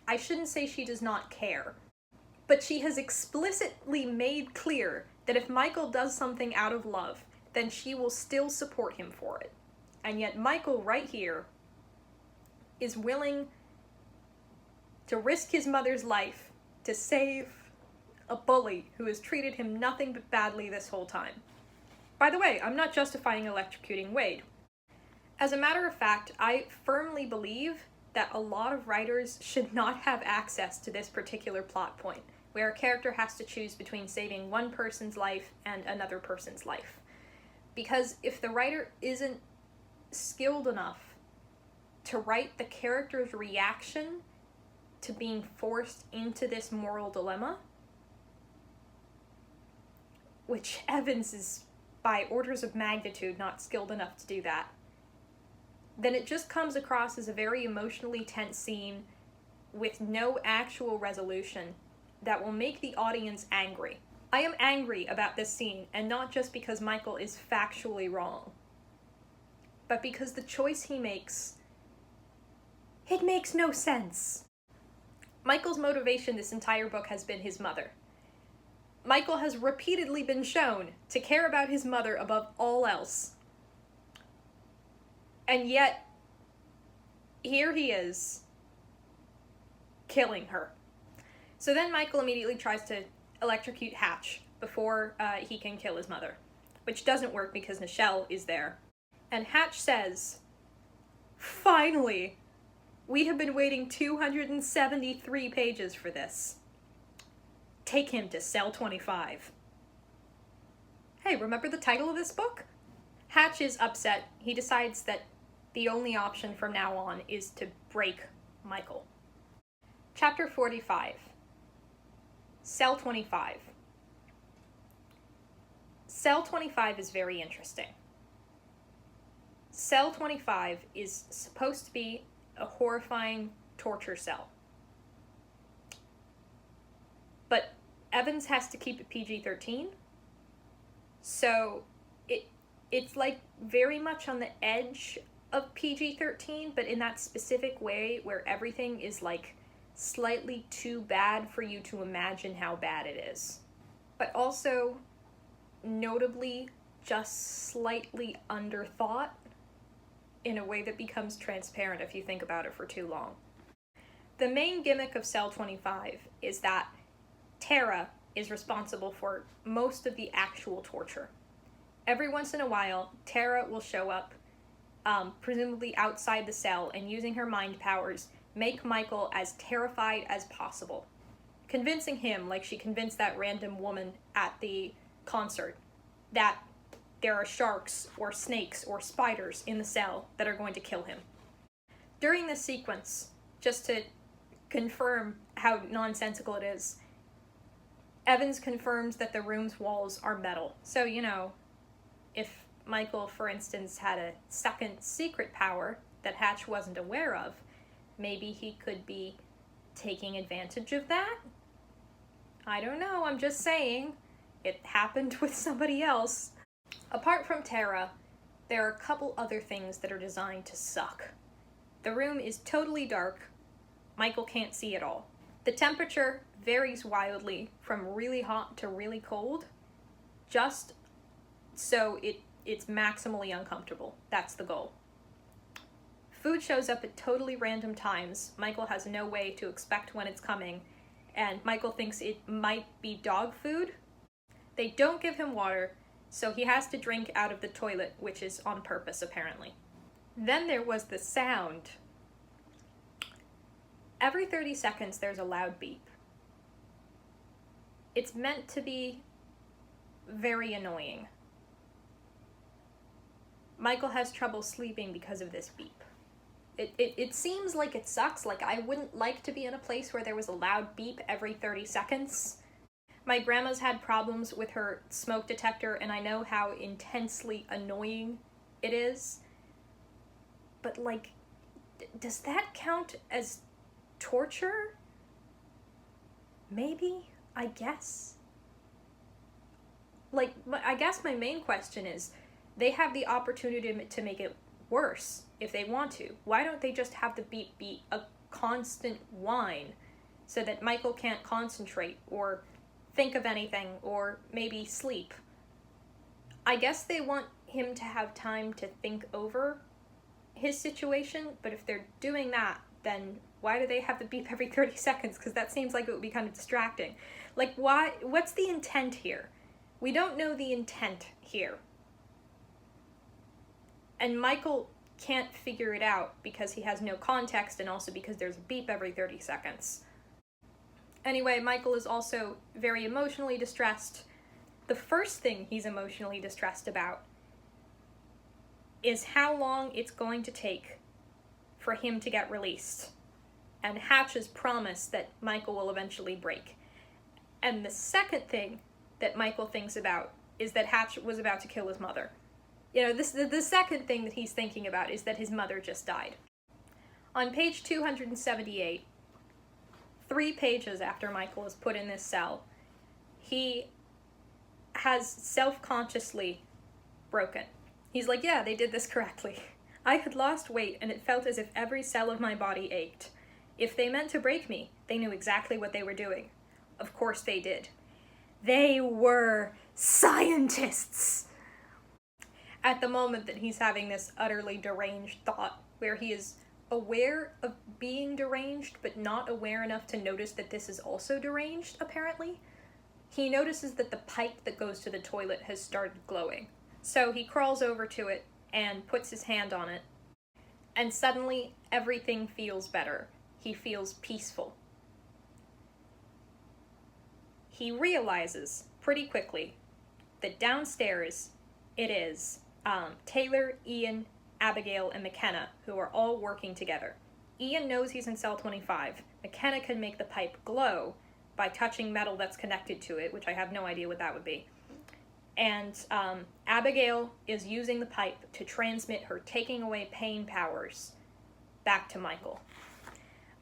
I shouldn't say she does not care, but she has explicitly made clear that if Michael does something out of love, then she will still support him for it. And yet Michael, right here, is willing to risk his mother's life to save a bully who has treated him nothing but badly this whole time. By the way, I'm not justifying electrocuting Wade. As a matter of fact, I firmly believe that a lot of writers should not have access to this particular plot point, where a character has to choose between saving one person's life and another person's life. Because if the writer isn't skilled enough to write the character's reaction to being forced into this moral dilemma, which Evans is by orders of magnitude not skilled enough to do that, then it just comes across as a very emotionally tense scene with no actual resolution that will make the audience angry. I am angry about this scene, and not just because Michael is factually wrong, but because the choice he makes, it makes no sense. Michael's motivation this entire book has been his mother. Michael has repeatedly been shown to care about his mother above all else. And yet, here he is, killing her. So then Michael immediately tries to electrocute Hatch before he can kill his mother, which doesn't work because Nichelle is there. And Hatch says, "Finally! We have been waiting 273 pages for this. Take him to cell 25. Hey, remember the title of this book? Hatch is upset. He decides that the only option from now on is to break Michael. Chapter 45. Cell 25. Cell 25 is very interesting. Cell 25 is supposed to be a horrifying torture cell. But Evans has to keep it PG-13, so it's like very much on the edge of PG-13, but in that specific way where everything is like slightly too bad for you to imagine how bad it is. But also, notably, just slightly underthought in a way that becomes transparent if you think about it for too long. The main gimmick of Cell 25 is that Tara is responsible for most of the actual torture. Every once in a while, Tara will show up, presumably outside the cell, and using her mind powers, make Michael as terrified as possible, convincing him, like she convinced that random woman at the concert, that there are sharks or snakes or spiders in the cell that are going to kill him. During this sequence, just to confirm how nonsensical it is, Evans confirms that the room's walls are metal. So, if Michael, for instance, had a second secret power that Hatch wasn't aware of, maybe he could be taking advantage of that? I don't know, I'm just saying. It happened with somebody else. Apart from Tara, there are a couple other things that are designed to suck. The room is totally dark. Michael can't see at all. The temperature varies wildly from really hot to really cold, just so it's maximally uncomfortable. That's the goal. Food shows up at totally random times. Michael has no way to expect when it's coming, and Michael thinks it might be dog food. They don't give him water, so he has to drink out of the toilet, which is on purpose, apparently. Then there was the sound. Every 30 seconds, there's a loud beep. It's meant to be very annoying. Michael has trouble sleeping because of this beep. It seems like it sucks. Like, I wouldn't like to be in a place where there was a loud beep every 30 seconds. My grandma's had problems with her smoke detector, and I know how intensely annoying it is. But, like, does that count as torture? Maybe? I guess? Like, I guess my main question is, they have the opportunity to make it worse if they want to. Why don't they just have the beep be a constant whine so that Michael can't concentrate or think of anything or maybe sleep? I guess they want him to have time to think over his situation, but if they're doing that, then why do they have the beep every 30 seconds? Because that seems like it would be kind of distracting. Like, why? What's the intent here? We don't know the intent here. And Michael can't figure it out because he has no context, and also because there's a beep every 30 seconds. Anyway, Michael is also very emotionally distressed. The first thing he's emotionally distressed about is how long it's going to take for him to get released, and Hatch's promise that Michael will eventually break. And the second thing that Michael thinks about is that Hatch was about to kill his mother. You know, the second thing that he's thinking about is that his mother just died. On page 278, 3 pages after Michael is put in this cell, he has self-consciously broken. He's like, yeah, they did this correctly. I had lost weight, and it felt as if every cell of my body ached. If they meant to break me, they knew exactly what they were doing. Of course they did. They were scientists! At the moment that he's having this utterly deranged thought, where he is aware of being deranged, but not aware enough to notice that this is also deranged, apparently, he notices that the pipe that goes to the toilet has started glowing. So he crawls over to it and puts his hand on it, and suddenly everything feels better. He feels peaceful. He realizes pretty quickly that downstairs it is Taylor, Ian, Abigail, and McKenna, who are all working together. Ian knows he's in cell 25. McKenna can make the pipe glow by touching metal that's connected to it, which I have no idea what that would be. And Abigail is using the pipe to transmit her taking away pain powers back to Michael.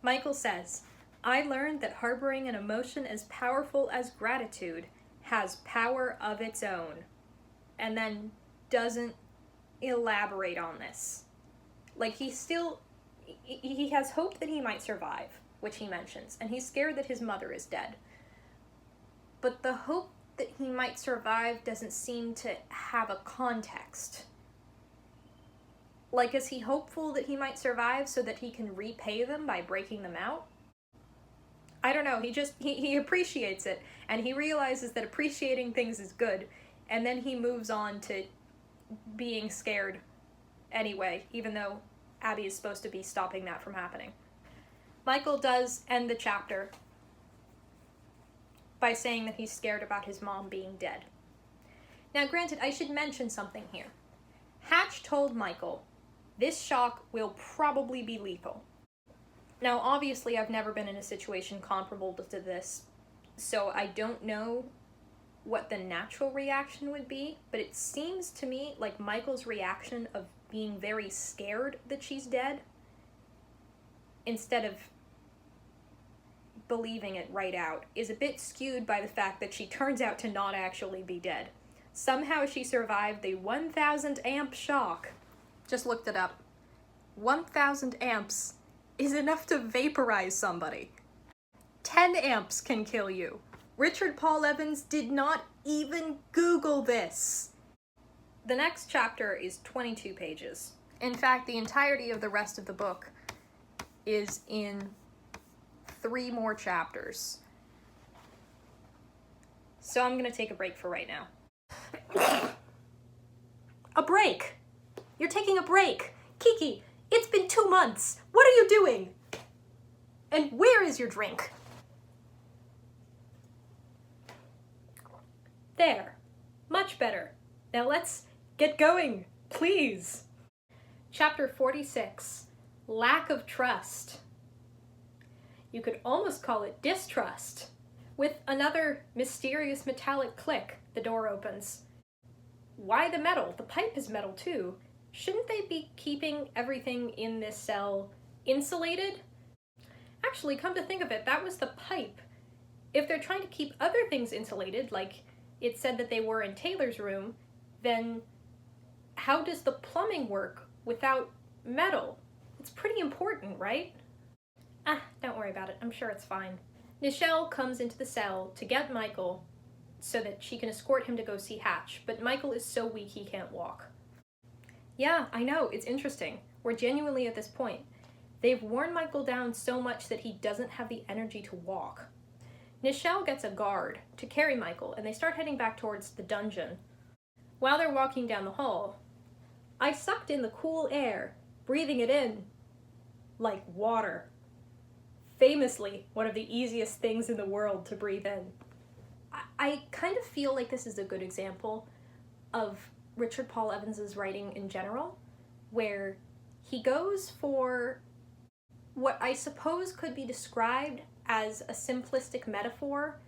Michael says, I learned that harboring an emotion as powerful as gratitude has power of its own. And then doesn't elaborate on this. Like, he has hope that he might survive, which he mentions, and he's scared that his mother is dead. But the hope that he might survive doesn't seem to have a context. Like, is he hopeful that he might survive so that he can repay them by breaking them out? I don't know, he appreciates it, and he realizes that appreciating things is good, and then he moves on to being scared anyway, even though Abby is supposed to be stopping that from happening. Michael does end the chapter by saying that he's scared about his mom being dead. Now, granted, I should mention something here. Hatch told Michael, this shock will probably be lethal. Now, obviously, I've never been in a situation comparable to this, so I don't know what the natural reaction would be, but it seems to me like Michael's reaction of being very scared that she's dead, instead of believing it right out, is a bit skewed by the fact that she turns out to not actually be dead. Somehow she survived the 1,000 amp shock. Just looked it up. 1,000 amps is enough to vaporize somebody. 10 amps can kill you. Richard Paul Evans did not even Google this. The next chapter is 22 pages. In fact, the entirety of the rest of the book is in 3 more chapters. So I'm gonna take a break for right now. A break! You're taking a break! Kiki, it's been 2 months! What are you doing? And where is your drink? There. Much better. Now let's get going. Please. Chapter 46, Lack of Trust. You could almost call it distrust. With another mysterious metallic click, the door opens. Why the metal? The pipe is metal too. Shouldn't they be keeping everything in this cell insulated? Actually, come to think of it, that was the pipe. If they're trying to keep other things insulated, like it said that they were in Taylor's room, then how does the plumbing work without metal? It's pretty important, right? Don't worry about it. I'm sure it's fine. Nichelle comes into the cell to get Michael so that she can escort him to go see Hatch, but Michael is so weak he can't walk. Yeah, I know, it's interesting. We're genuinely at this point. They've worn Michael down so much that he doesn't have the energy to walk. Nichelle gets a guard to carry Michael, and they start heading back towards the dungeon. While they're walking down the hall, I sucked in the cool air, breathing it in like water. Famously, one of the easiest things in the world to breathe in. I kind of feel like this is a good example of Richard Paul Evans's writing in general, where he goes for what I suppose could be described as a simplistic metaphor,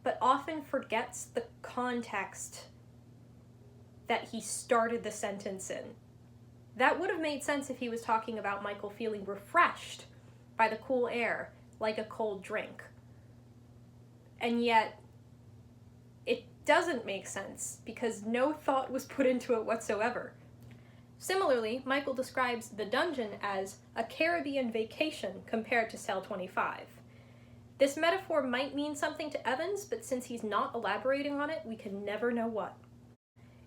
but often forgets the context that he started the sentence in. That would have made sense if he was talking about Michael feeling refreshed by the cool air, like a cold drink. And yet, it doesn't make sense because no thought was put into it whatsoever. Similarly, Michael describes the dungeon as a Caribbean vacation compared to Cell 25. This metaphor might mean something to Evans, but since he's not elaborating on it, we can never know what.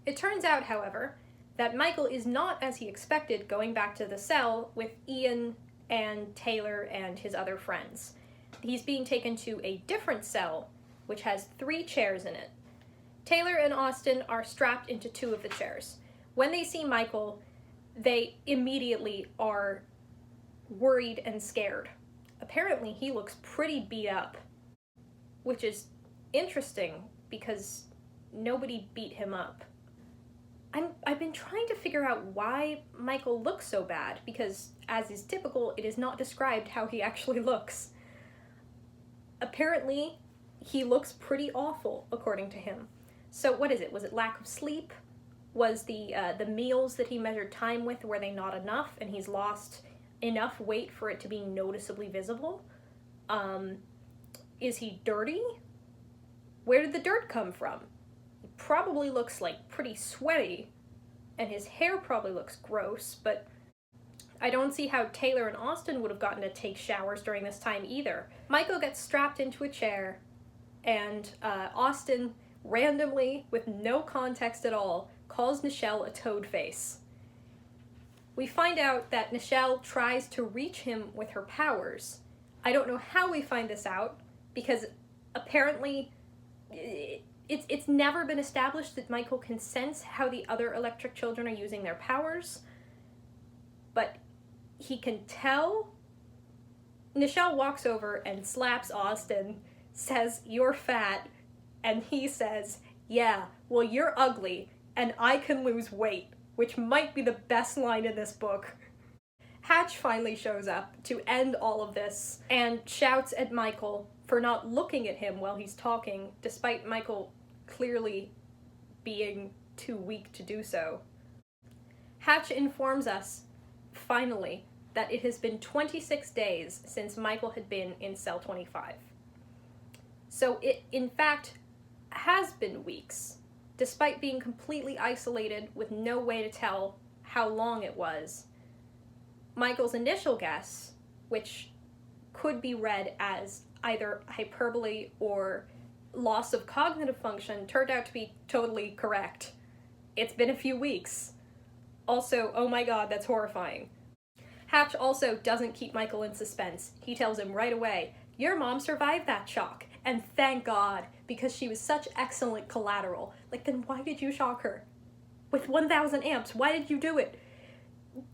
It turns out, however, that Michael is not as he expected going back to the cell with Ian and Taylor and his other friends. He's being taken to a different cell, which has 3 chairs in it. Taylor and Austin are strapped into 2 of the chairs. When they see Michael, they immediately are worried and scared. Apparently, he looks pretty beat up, which is interesting because nobody beat him up. I've been trying to figure out why Michael looks so bad, because, as is typical, it is not described how he actually looks. Apparently, he looks pretty awful, according to him. So what is it? Was it lack of sleep? Was the meals that he measured time with, were they not enough, and he's lost enough weight for it to be noticeably visible? Is he dirty? Where did the dirt come from? Probably looks like pretty sweaty, and his hair probably looks gross, but I don't see how Taylor and Austin would have gotten to take showers during this time either. Michael gets strapped into a chair, and Austin randomly, with no context at all, calls Nichelle a toad face. We find out that Nichelle tries to reach him with her powers. I don't know how we find this out, because apparently it's never been established that Michael can sense how the other electric children are using their powers, but he can tell. Nichelle walks over and slaps Austin, says, "You're fat," and he says, "Yeah, well, you're ugly, and I can lose weight," which might be the best line in this book. Hatch finally shows up to end all of this and shouts at Michael for not looking at him while he's talking, despite Michael clearly being too weak to do so. Hatch informs us, finally, that it has been 26 days since Michael had been in Cell 25. So it, in fact, has been weeks, despite being completely isolated with no way to tell how long it was. Michael's initial guess, which could be read as either hyperbole or loss of cognitive function, turned out to be totally correct. It's been a few weeks. Also, oh my god, that's horrifying. Hatch also doesn't keep Michael in suspense. He tells him right away, "Your mom survived that shock, and thank God, because she was such excellent collateral." Like, then why did you shock her? With 1,000 amps, why did you do it?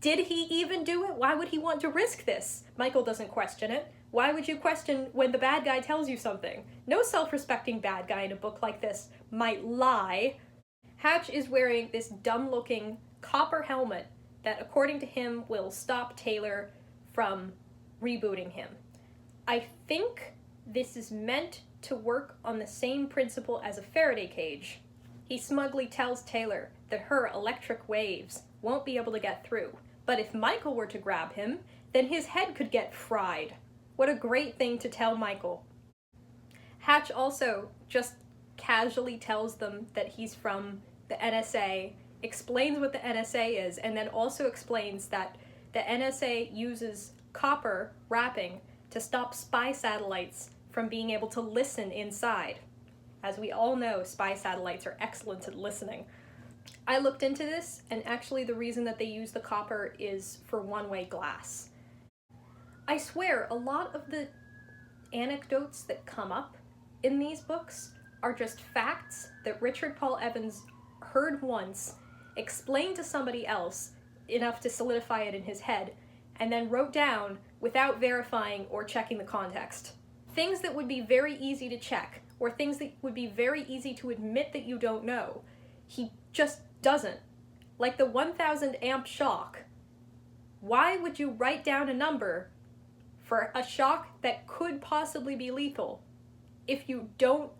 Did he even do it? Why would he want to risk this? Michael doesn't question it. Why would you question when the bad guy tells you something? No self-respecting bad guy in a book like this might lie. Hatch is wearing this dumb-looking copper helmet that, according to him, will stop Taylor from rebooting him. I think this is meant to work on the same principle as a Faraday cage. He smugly tells Taylor that her electric waves won't be able to get through, but if Michael were to grab him, then his head could get fried. What a great thing to tell Michael. Hatch also just casually tells them that he's from the NSA, explains what the NSA is, and then also explains that the NSA uses copper wrapping to stop spy satellites from being able to listen inside. As we all know, spy satellites are excellent at listening. I looked into this, and actually the reason that they use the copper is for one-way glass. I swear, a lot of the anecdotes that come up in these books are just facts that Richard Paul Evans heard once, explained to somebody else enough to solidify it in his head, and then wrote down without verifying or checking the context. Things that would be very easy to check, or things that would be very easy to admit that you don't know, he just doesn't. Like the 1000 amp shock. Why would you write down a number for a shock that could possibly be lethal if you don't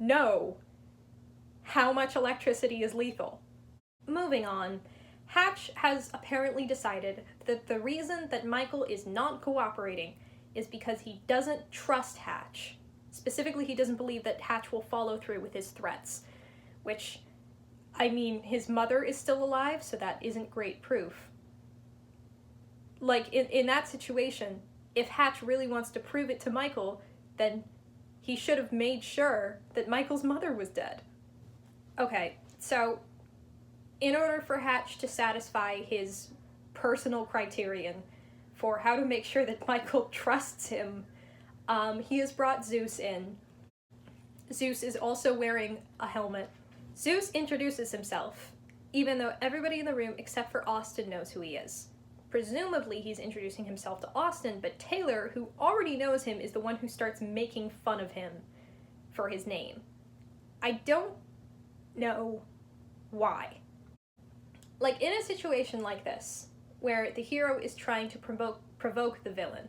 know how much electricity is lethal? Moving on, Hatch has apparently decided that the reason that Michael is not cooperating is because he doesn't trust Hatch. Specifically, he doesn't believe that Hatch will follow through with his threats, which, I mean, his mother is still alive, so that isn't great proof. Like, in that situation, if Hatch really wants to prove it to Michael, then he should have made sure that Michael's mother was dead. Okay, so in order for Hatch to satisfy his personal criterion for how to make sure that Michael trusts him, he has brought Zeus in. Zeus is also wearing a helmet. Zeus introduces himself, even though everybody in the room except for Austin knows who he is. Presumably he's introducing himself to Austin, but Taylor, who already knows him, is the one who starts making fun of him for his name. I don't know why. Like, in a situation like this, where the hero is trying to provoke the villain,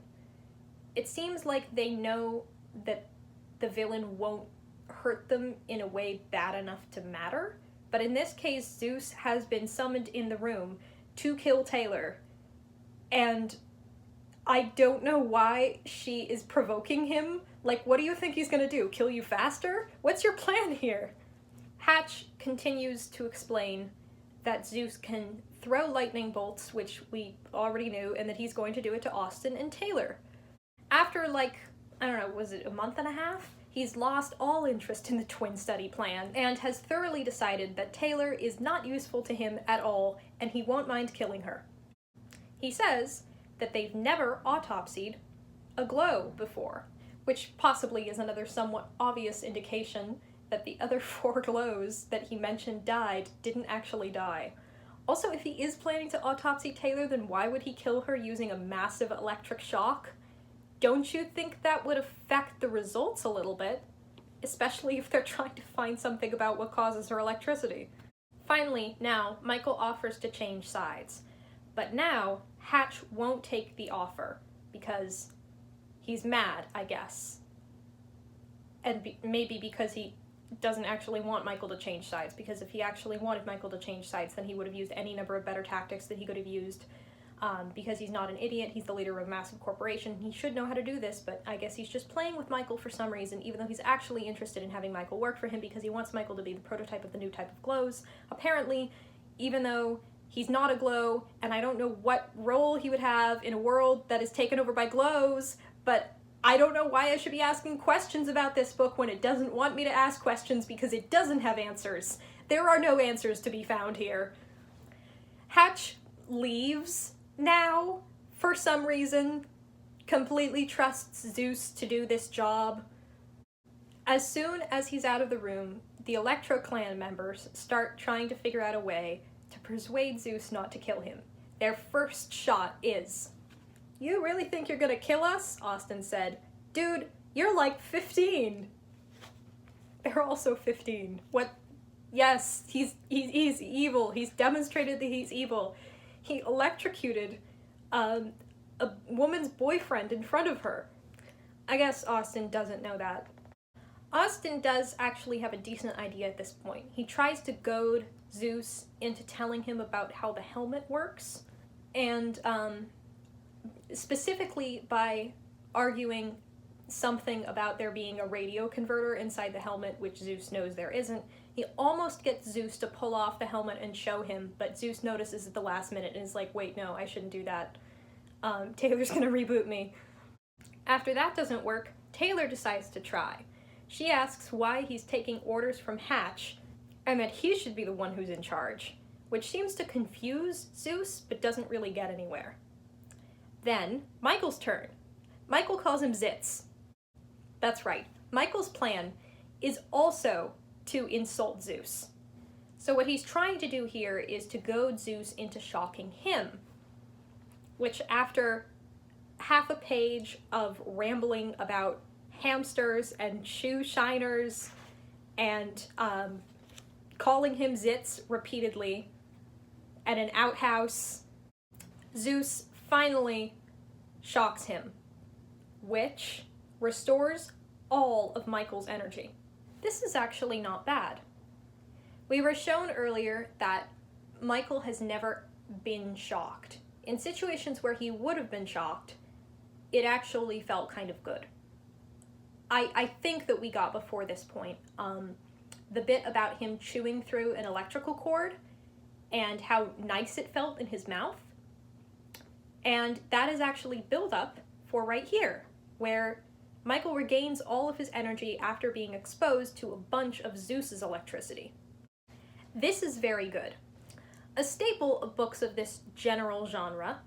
it seems like they know that the villain won't hurt them in a way bad enough to matter. But in this case, Zeus has been summoned in the room to kill Taylor, and I don't know why she is provoking him. Like, what do you think he's gonna do? Kill you faster? What's your plan here? Hatch continues to explain that Zeus can throw lightning bolts, which we already knew, and that he's going to do it to Austin and Taylor. After, like, I don't know, was it a month and a half? He's lost all interest in the twin study plan and has thoroughly decided that Taylor is not useful to him at all, and he won't mind killing her. He says that they've never autopsied a glow before, which possibly is another somewhat obvious indication that the other 4 glows that he mentioned died didn't actually die. Also, if he is planning to autopsy Taylor, then why would he kill her using a massive electric shock? Don't you think that would affect the results a little bit? Especially if they're trying to find something about what causes her electricity. Finally, now, Michael offers to change sides. But now, Hatch won't take the offer, because he's mad, I guess. And maybe because he doesn't actually want Michael to change sides, because if he actually wanted Michael to change sides, then he would have used any number of better tactics that he could have used. Because he's not an idiot, he's the leader of a massive corporation, he should know how to do this, but I guess he's just playing with Michael for some reason, even though he's actually interested in having Michael work for him because he wants Michael to be the prototype of the new type of glows. Apparently, even though he's not a glow, and I don't know what role he would have in a world that is taken over by glows, but I don't know why I should be asking questions about this book when it doesn't want me to ask questions because it doesn't have answers. There are no answers to be found here. Hatch leaves now, for some reason, completely trusts Zeus to do this job. As soon as he's out of the room, the Electro Clan members start trying to figure out a way to persuade Zeus not to kill him. Their first shot is, "You really think you're gonna kill us?" Austin said. "Dude, you're like 15. They're also 15. What Yes, he's evil. He's demonstrated that he's evil. He electrocuted a woman's boyfriend in front of her. I guess Austin doesn't know that. Austin does actually have a decent idea at this point. He tries to goad Zeus into telling him about how the helmet works, and specifically by arguing something about there being a radio converter inside the helmet, which Zeus knows there isn't. He almost gets Zeus to pull off the helmet and show him, but Zeus notices at the last minute and is like, wait, no, I shouldn't do that. Taylor's gonna reboot me. After that doesn't work, Taylor decides to try. She asks why he's taking orders from Hatch, and that he should be the one who's in charge, which seems to confuse Zeus, but doesn't really get anywhere. Then, Michael's turn. Michael calls him Zitz. That's right, Michael's plan is also to insult Zeus. So what he's trying to do here is to goad Zeus into shocking him, which after half a page of rambling about hamsters and shoe shiners and calling him Zitz repeatedly at an outhouse, Zeus finally shocks him, which restores all of Michael's energy. This is actually not bad. We were shown earlier that Michael has never been shocked. In situations where he would have been shocked, it actually felt kind of good. I think that we got before this point the bit about him chewing through an electrical cord and how nice it felt in his mouth. And that is actually built up for right here, where Michael regains all of his energy after being exposed to a bunch of Zeus's electricity. This is very good. A staple of books of this general genre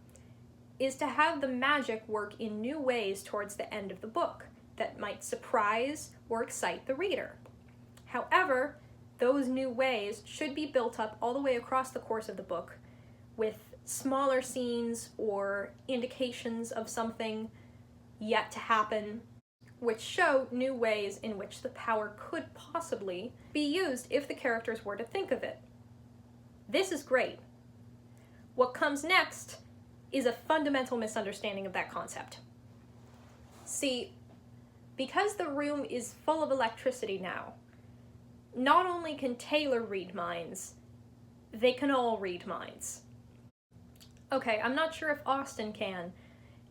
is to have the magic work in new ways towards the end of the book that might surprise or excite the reader. However, those new ways should be built up all the way across the course of the book with smaller scenes or indications of something yet to happen, which show new ways in which the power could possibly be used if the characters were to think of it. This is great. What comes next is a fundamental misunderstanding of that concept. See, because the room is full of electricity now, not only can Taylor read minds, they can all read minds. Okay, I'm not sure if Austin can,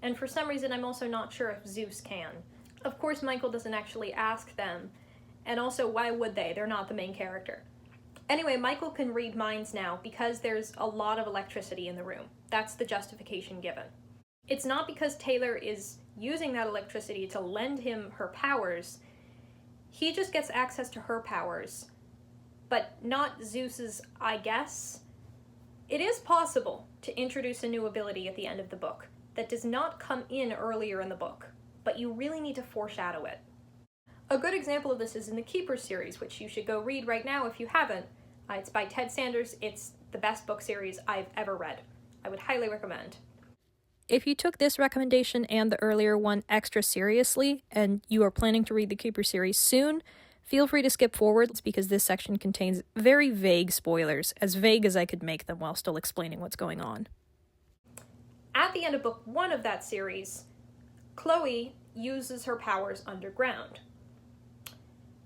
and for some reason I'm also not sure if Zeus can. Of course, Michael doesn't actually ask them, and also why would they? They're not the main character. Anyway, Michael can read minds now because there's a lot of electricity in the room. That's the justification given. It's not because Taylor is using that electricity to lend him her powers. He just gets access to her powers, but not Zeus's, I guess. It is possible to introduce a new ability at the end of the book that does not come in earlier in the book, but you really need to foreshadow it. A good example of this is in the Keeper series, which you should go read right now if you haven't. It's by Ted Sanders. It's the best book series I've ever read. I would highly recommend. If you took this recommendation and the earlier one extra seriously, and you are planning to read the Keeper series soon, feel free to skip forward because this section contains very vague spoilers, as vague as I could make them while still explaining what's going on. At the end of book 1 of that series, Chloe uses her powers underground.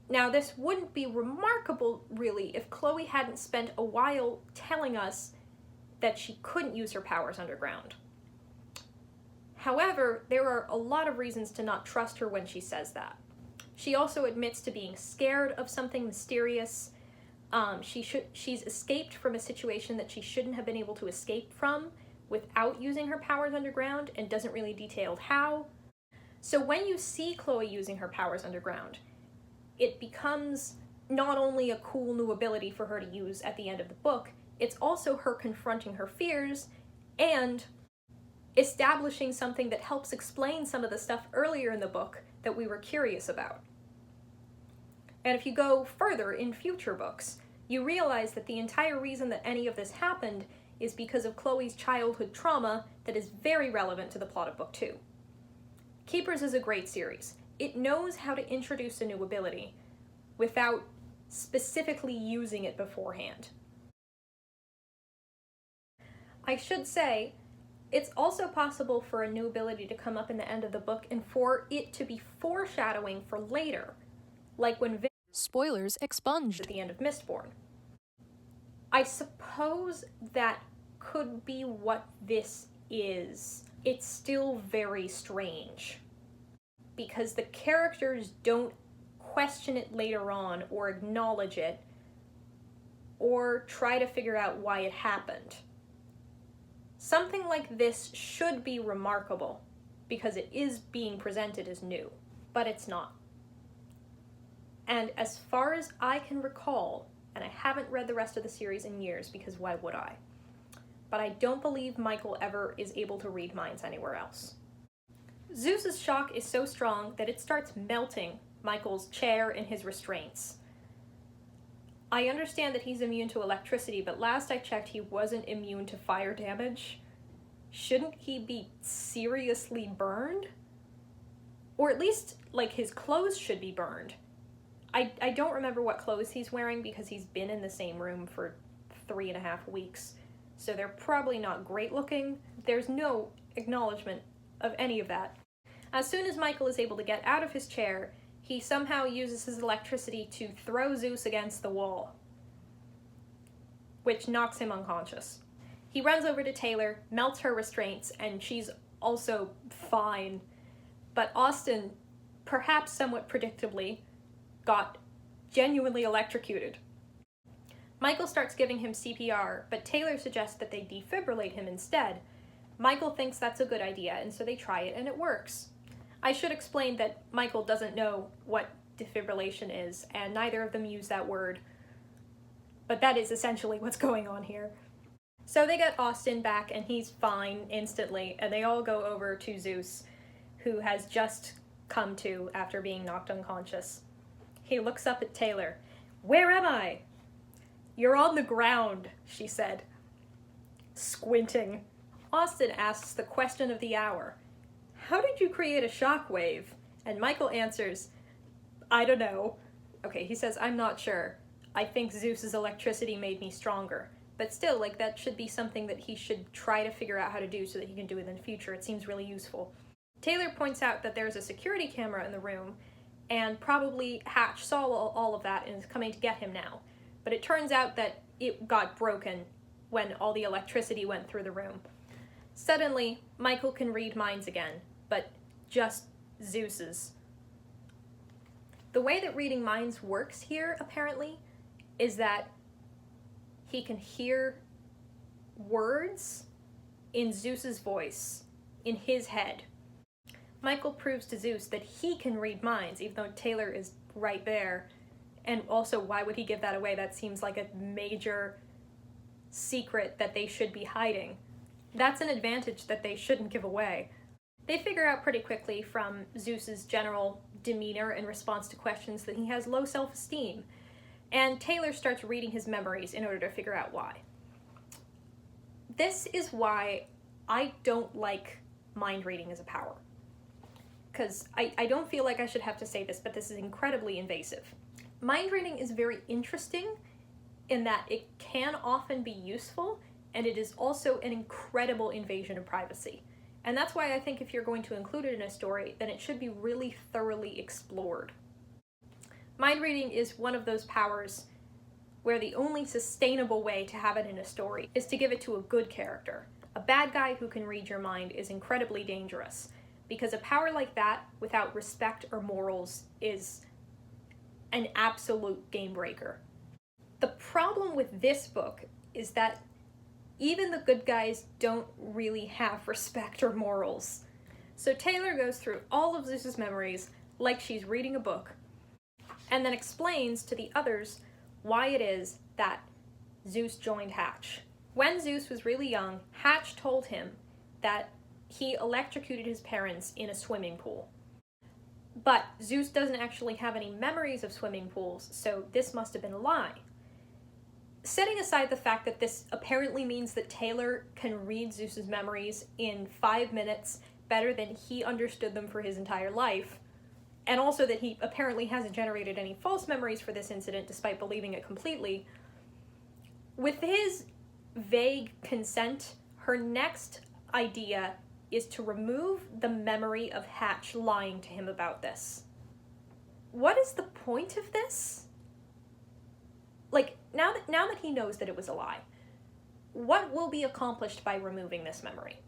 Now, this wouldn't be remarkable, really, if Chloe hadn't spent a while telling us that she couldn't use her powers underground. However, there are a lot of reasons to not trust her when she says that. She also admits to being scared of something mysterious. She's escaped from a situation that she shouldn't have been able to escape from without using her powers underground, and doesn't really detail how. So when you see Chloe using her powers underground, it becomes not only a cool new ability for her to use at the end of the book, it's also her confronting her fears and establishing something that helps explain some of the stuff earlier in the book that we were curious about. And if you go further in future books, you realize that the entire reason that any of this happened is because of Chloe's childhood trauma that is very relevant to the plot of book 2. Keepers is a great series. It knows how to introduce a new ability without specifically using it beforehand. I should say, it's also possible for a new ability to come up in the end of the book and for it to be foreshadowing for later, like when Spoilers expunged at the end of Mistborn. I suppose that could be what this is. It's still very strange, because the characters don't question it later on or acknowledge it or try to figure out why it happened. Something like this should be remarkable because it is being presented as new, but it's not. And as far as I can recall, and I haven't read the rest of the series in years because why would I? But I don't believe Michael ever is able to read minds anywhere else. Zeus's shock is so strong that it starts melting Michael's chair and his restraints. I understand that he's immune to electricity, but last I checked he wasn't immune to fire damage. Shouldn't he be seriously burned? Or at least, like, his clothes should be burned. I don't remember what clothes he's wearing because he's been in the same room for 3.5 weeks, so they're probably not great looking. There's no acknowledgement of any of that. As soon as Michael is able to get out of his chair, he somehow uses his electricity to throw Zeus against the wall, which knocks him unconscious. He runs over to Taylor, melts her restraints, and she's also fine. But Austin, perhaps somewhat predictably, got genuinely electrocuted. Michael starts giving him CPR, but Taylor suggests that they defibrillate him instead. Michael thinks that's a good idea, and so they try it, and it works. I should explain that Michael doesn't know what defibrillation is, and neither of them use that word, but that is essentially what's going on here. So they get Austin back, and he's fine instantly, and they all go over to Zeus, who has just come to after being knocked unconscious. He looks up at Taylor. "Where am I?" "You're on the ground," she said, squinting. Austin asks the question of the hour. "How did you create a shockwave?" And Michael answers, "I don't know." Okay, he says, "I'm not sure. I think Zeus's electricity made me stronger." But still, like, that should be something that he should try to figure out how to do so that he can do it in the future. It seems really useful. Taylor points out that there's a security camera in the room, and probably Hatch saw all of that and is coming to get him now. But it turns out that it got broken when all the electricity went through the room. Suddenly, Michael can read minds again, but just Zeus's. The way that reading minds works here, apparently, is that he can hear words in Zeus's voice, in his head. Michael proves to Zeus that he can read minds, even though Taylor is right there. And also, why would he give that away? That seems like a major secret that they should be hiding. That's an advantage that they shouldn't give away. They figure out pretty quickly from Zeus's general demeanor in response to questions that he has low self-esteem. And Taylor starts reading his memories in order to figure out why. This is why I don't like mind reading as a power. Because I don't feel like I should have to say this, but this is incredibly invasive. Mind reading is very interesting in that it can often be useful, and it is also an incredible invasion of privacy. And that's why I think if you're going to include it in a story, then it should be really thoroughly explored. Mind reading is one of those powers where the only sustainable way to have it in a story is to give it to a good character. A bad guy who can read your mind is incredibly dangerous, because a power like that, without respect or morals, is an absolute game breaker. The problem with this book is that even the good guys don't really have respect or morals. So Taylor goes through all of Zeus's memories like she's reading a book, and then explains to the others why it is that Zeus joined Hatch. When Zeus was really young, Hatch told him that he electrocuted his parents in a swimming pool. But Zeus doesn't actually have any memories of swimming pools, so this must have been a lie. Setting aside the fact that this apparently means that Taylor can read Zeus's memories in 5 minutes better than he understood them for his entire life, and also that he apparently hasn't generated any false memories for this incident despite believing it completely. With his vague consent, her next idea is to remove the memory of Hatch lying to him about this. What is the point of this? Like, now that he knows that it was a lie, what will be accomplished by removing this memory?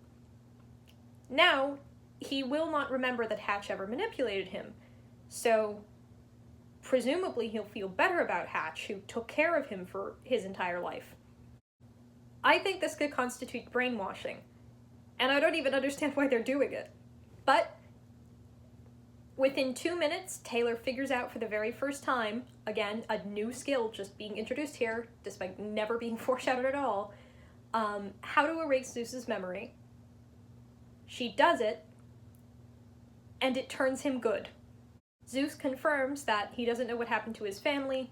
Now, he will not remember that Hatch ever manipulated him, so presumably he'll feel better about Hatch, who took care of him for his entire life. I think this could constitute brainwashing, and I don't even understand why they're doing it. But within 2 minutes, Taylor figures out for the very first time, again, a new skill just being introduced here, despite never being foreshadowed at all, how to erase Zeus's memory. She does it, and it turns him good. Zeus confirms that he doesn't know what happened to his family,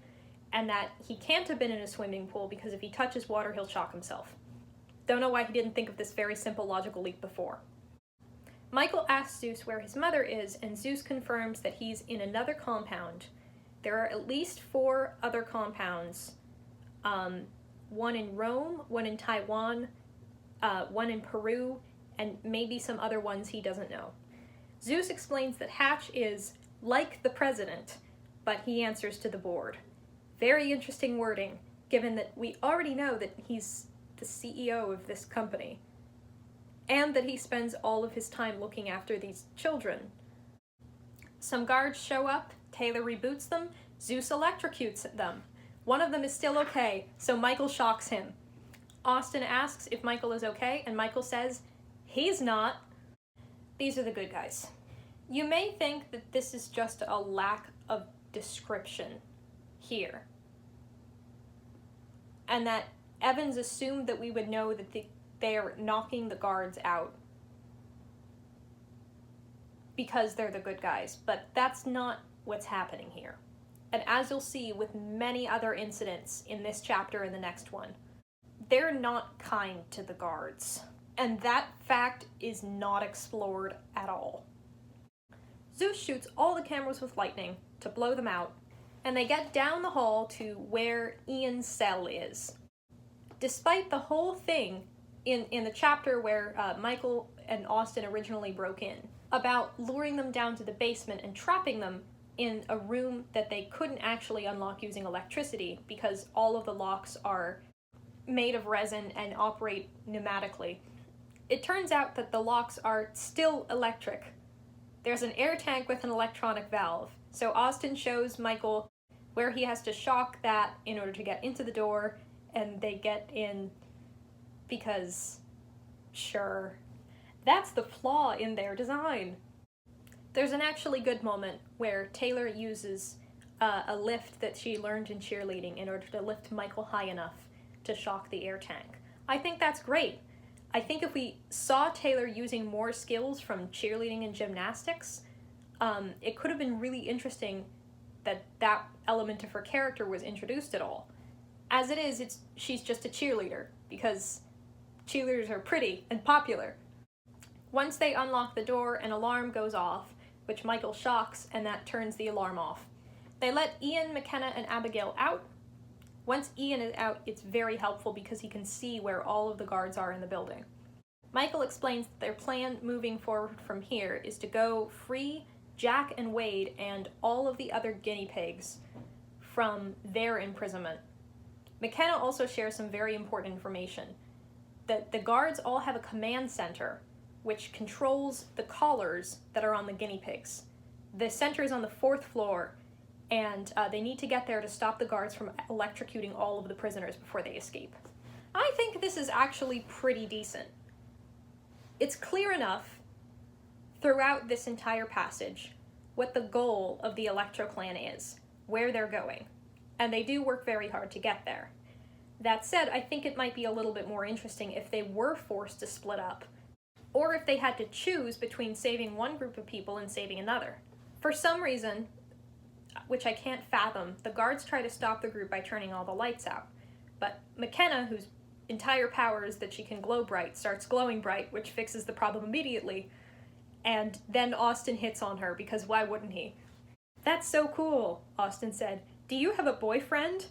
and that he can't have been in a swimming pool because if he touches water, he'll shock himself. Don't know why he didn't think of this very simple logical leap before. Michael asks Zeus where his mother is, and Zeus confirms that he's in another compound. There are at least 4 other compounds. One in Rome, one in Taiwan, one in Peru, and maybe some other ones he doesn't know. Zeus explains that Hatch is like the president, but he answers to the board. Very interesting wording, given that we already know that he's the CEO of this company, and that he spends all of his time looking after these children. Some guards show up, Taylor reboots them, Zeus electrocutes them. One of them is still okay, so Michael shocks him. Austin asks if Michael is okay, and Michael says he's not. These are the good guys. You may think that this is just a lack of description here, and that Evans assumed that we would know that they're knocking the guards out because they're the good guys, but that's not what's happening here. And as you'll see with many other incidents in this chapter and the next one, they're not kind to the guards. And that fact is not explored at all. Zeus shoots all the cameras with lightning to blow them out, and they get down the hall to where Ian's cell is. Despite the whole thing in the chapter where Michael and Austin originally broke in, about luring them down to the basement and trapping them in a room that they couldn't actually unlock using electricity because all of the locks are made of resin and operate pneumatically. It turns out that the locks are still electric. There's an air tank with an electronic valve, so Austin shows Michael where he has to shock that in order to get into the door, and they get in because, sure. That's the flaw in their design. There's an actually good moment where Taylor uses a lift that she learned in cheerleading in order to lift Michael high enough to shock the air tank. I think that's great. I think if we saw Taylor using more skills from cheerleading and gymnastics, it could have been really interesting that that element of her character was introduced at all. As it is, she's just a cheerleader, because cheerleaders are pretty and popular. Once they unlock the door, an alarm goes off, which Michael shocks, and that turns the alarm off. They let Ian, McKenna, and Abigail out. Once Ian is out, it's very helpful because he can see where all of the guards are in the building. Michael explains that their plan moving forward from here is to go free Jack and Wade and all of the other guinea pigs from their imprisonment. McKenna also shares some very important information. That the guards all have a command center which controls the collars that are on the guinea pigs. The center is on the 4th floor, and they need to get there to stop the guards from electrocuting all of the prisoners before they escape. I think this is actually pretty decent. It's clear enough throughout this entire passage what the goal of the Electro Clan is, where they're going, and they do work very hard to get there. That said, I think it might be a little bit more interesting if they were forced to split up, or if they had to choose between saving one group of people and saving another. For some reason, which I can't fathom, the guards try to stop the group by turning all the lights out. But McKenna, whose entire power is that she can glow bright, starts glowing bright, which fixes the problem immediately. And then Austin hits on her, because why wouldn't he? "That's so cool," Austin said. "Do you have a boyfriend?"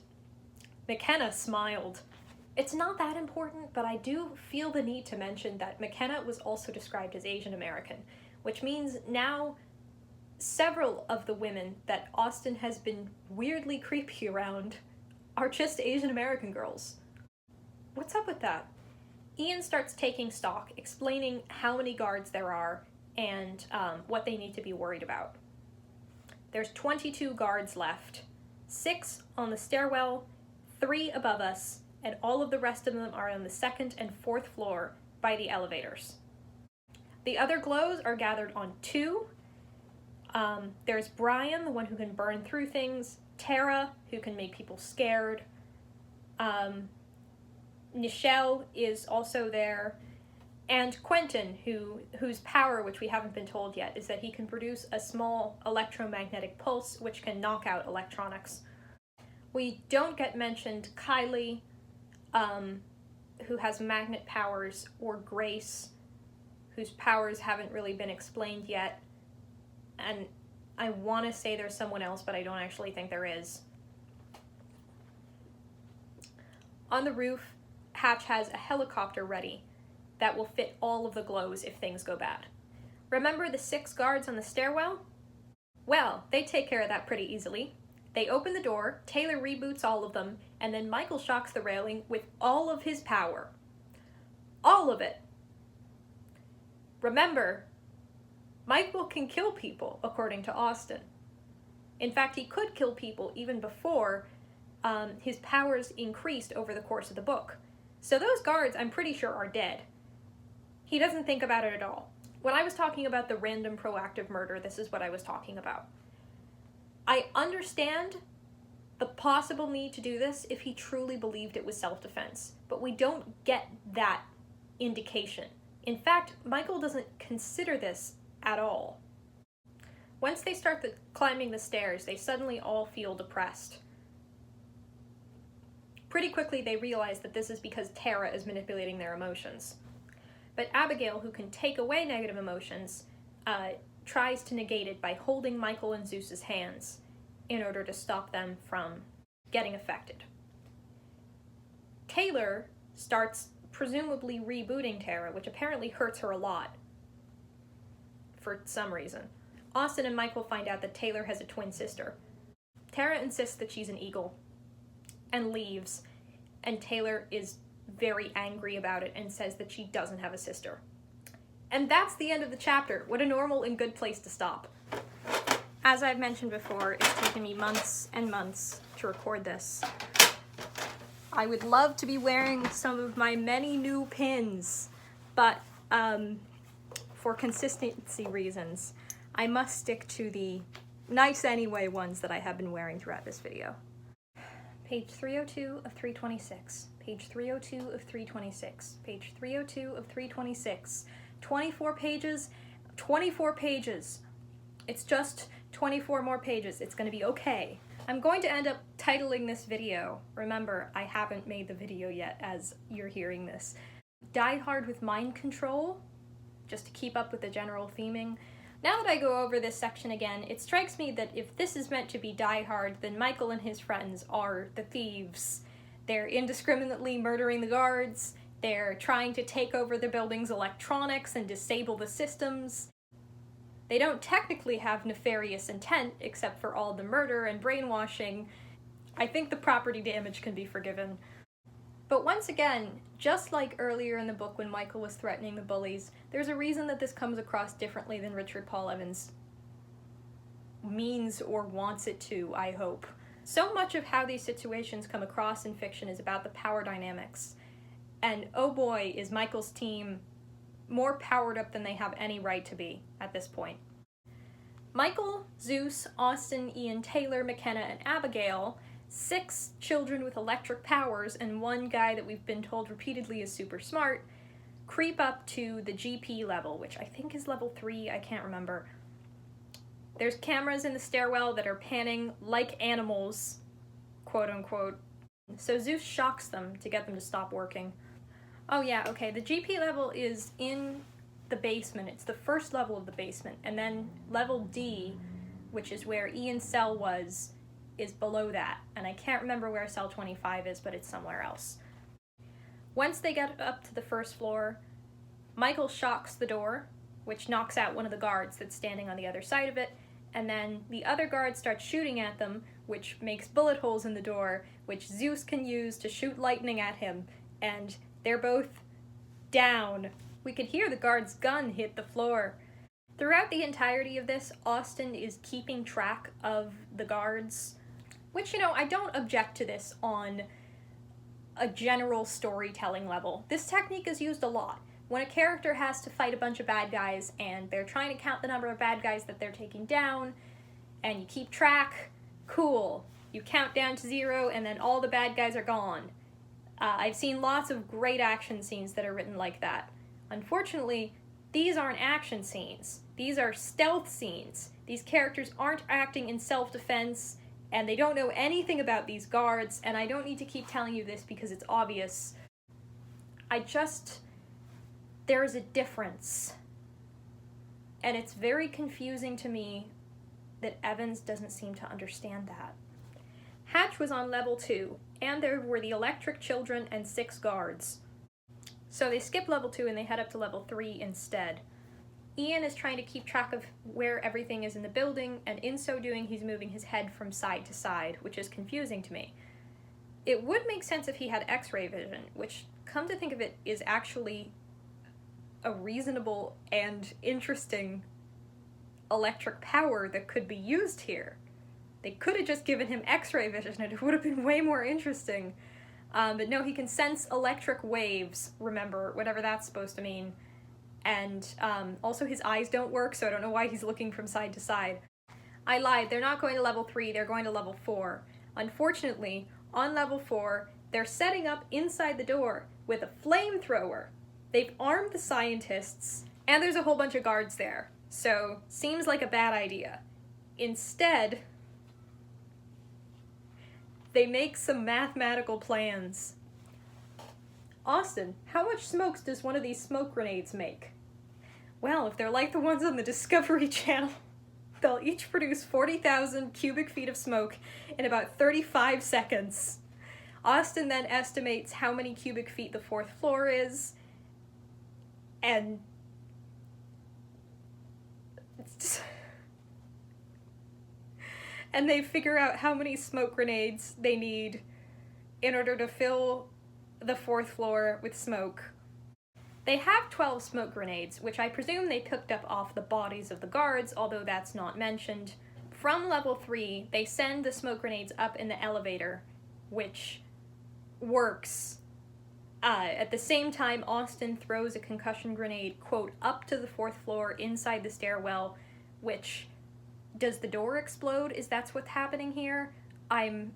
McKenna smiled. It's not that important, but I do feel the need to mention that McKenna was also described as Asian American, which means now several of the women that Austin has been weirdly creepy around are just Asian American girls. What's up with that? Ian starts taking stock, explaining how many guards there are and what they need to be worried about. There's 22 guards left, 6 on the stairwell, 3 above us, and all of the rest of them are on the 2nd and 4th floor by the elevators. The other glows are gathered on 2. There's Brian, the one who can burn through things, Tara, who can make people scared, Nichelle is also there, and Quentin, whose power, which we haven't been told yet, is that he can produce a small electromagnetic pulse which can knock out electronics. We don't get mentioned Kylie, who has magnet powers, or Grace, whose powers haven't really been explained yet. And I want to say there's someone else, but I don't actually think there is. On the roof, Hatch has a helicopter ready that will fit all of the glows if things go bad. Remember the 6 guards on the stairwell? Well, they take care of that pretty easily. They open the door, Taylor reboots all of them, and then Michael shocks the railing with all of his power. All of it. Remember, Michael can kill people, according to Austin. In fact, he could kill people even before his powers increased over the course of the book. So those guards, I'm pretty sure, are dead. He doesn't think about it at all. When I was talking about the random proactive murder, this is what I was talking about. I understand the possible need to do this if he truly believed it was self-defense, but we don't get that indication. In fact, Michael doesn't consider this at all. Once they start climbing the stairs, they suddenly all feel depressed. Pretty quickly they realize that this is because Tara is manipulating their emotions. But Abigail, who can take away negative emotions, tries to negate it by holding Michael and Zeus's hands in order to stop them from getting affected. Taylor starts presumably rebooting Tara, which apparently hurts her a lot for some reason. Austin and Michael find out that Taylor has a twin sister. Tara insists that she's an eagle and leaves, and Taylor is very angry about it and says that she doesn't have a sister. And that's the end of the chapter. What a normal and good place to stop. As I've mentioned before, it's taken me months and months to record this. I would love to be wearing some of my many new pins, but for consistency reasons, I must stick to the nice anyway ones that I have been wearing throughout this video. Page 302 of 326. Page 302 of 326. Page 302 of 326. 24 pages. 24 pages. It's just 24 more pages. It's going to be okay. I'm going to end up titling this video. Remember, I haven't made the video yet as you're hearing this. Die Hard with Mind Control, just to keep up with the general theming. Now that I go over this section again, it strikes me that if this is meant to be Die Hard, then Michael and his friends are the thieves. They're indiscriminately murdering the guards, they're trying to take over the building's electronics and disable the systems. They don't technically have nefarious intent, except for all the murder and brainwashing. I think the property damage can be forgiven. But once again, just like earlier in the book when Michael was threatening the bullies, there's a reason that this comes across differently than Richard Paul Evans means or wants it to, I hope. So much of how these situations come across in fiction is about the power dynamics. And oh boy, is Michael's team more powered up than they have any right to be at this point. Michael, Zeus, Austin, Ian, Taylor, McKenna, and Abigail, 6 children with electric powers and 1 guy that we've been told repeatedly is super smart, creep up to the GP level, which I think is level 3, I can't remember. There's cameras in the stairwell that are panning like animals, quote unquote. So Zeus shocks them to get them to stop working. Oh yeah, okay, the GP level is in the basement. It's the first level of the basement, and then level D which is where Ian's cell was, is below that. And I can't remember where cell 25 is, but it's somewhere else. Once they get up to the first floor, Michael shocks the door, which knocks out one of the guards that's standing on the other side of it, and then the other guard starts shooting at them, which makes bullet holes in the door, which Zeus can use to shoot lightning at him, and they're both down. We could hear the guard's gun hit the floor. Throughout the entirety of this, Austin is keeping track of the guards, which, I don't object to this on a general storytelling level. This technique is used a lot. When a character has to fight a bunch of bad guys and they're trying to count the number of bad guys that they're taking down, and you keep track, cool. You count down to 0 and then all the bad guys are gone. I've seen lots of great action scenes that are written like that. Unfortunately, these aren't action scenes. These are stealth scenes. These characters aren't acting in self-defense, and they don't know anything about these guards, and I don't need to keep telling you this because it's obvious. There's a difference. And it's very confusing to me that Evans doesn't seem to understand that. Hatch was on level 2, and there were the electric children and 6 guards. So they skip level 2 and they head up to level 3 instead. Ian is trying to keep track of where everything is in the building, and in so doing he's moving his head from side to side, which is confusing to me. It would make sense if he had X-ray vision, which, come to think of it, is actually a reasonable and interesting electric power that could be used here. They could have just given him X-ray vision and it would have been way more interesting. But no, he can sense electric waves, remember, whatever that's supposed to mean. And also his eyes don't work, so I don't know why he's looking from side to side. I lied, they're not going to level 3, they're going to level 4. Unfortunately, on level 4, they're setting up inside the door with a flamethrower. They've armed the scientists, and there's a whole bunch of guards there, so seems like a bad idea. Instead, they make some mathematical plans. Austin, how much smoke does one of these smoke grenades make? Well, if they're like the ones on the Discovery Channel, they'll each produce 40,000 cubic feet of smoke in about 35 seconds. Austin then estimates how many cubic feet the 4th floor is, and they figure out how many smoke grenades they need in order to fill the 4th floor with smoke. They have 12 smoke grenades, which I presume they picked up off the bodies of the guards, although that's not mentioned. From level 3, they send the smoke grenades up in the elevator, which works. At the same time, Austin throws a concussion grenade, quote, up to the 4th floor inside the stairwell, which, does the door explode? Is that what's happening here? I'm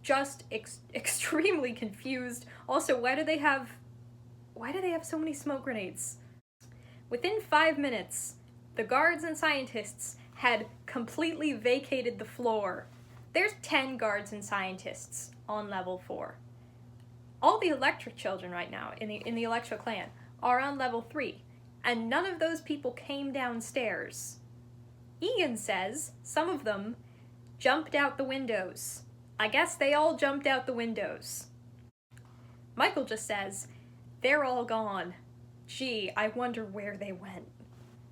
just extremely confused. Also, why do they have so many smoke grenades? Within 5 minutes, the guards and scientists had completely vacated the floor. There's 10 guards and scientists on level 4. All the electric children right now in the Electro clan are on level 3, and none of those people came downstairs. Ian says some of them jumped out the windows. I guess they all jumped out the windows. Michael just says, they're all gone. Gee, I wonder where they went.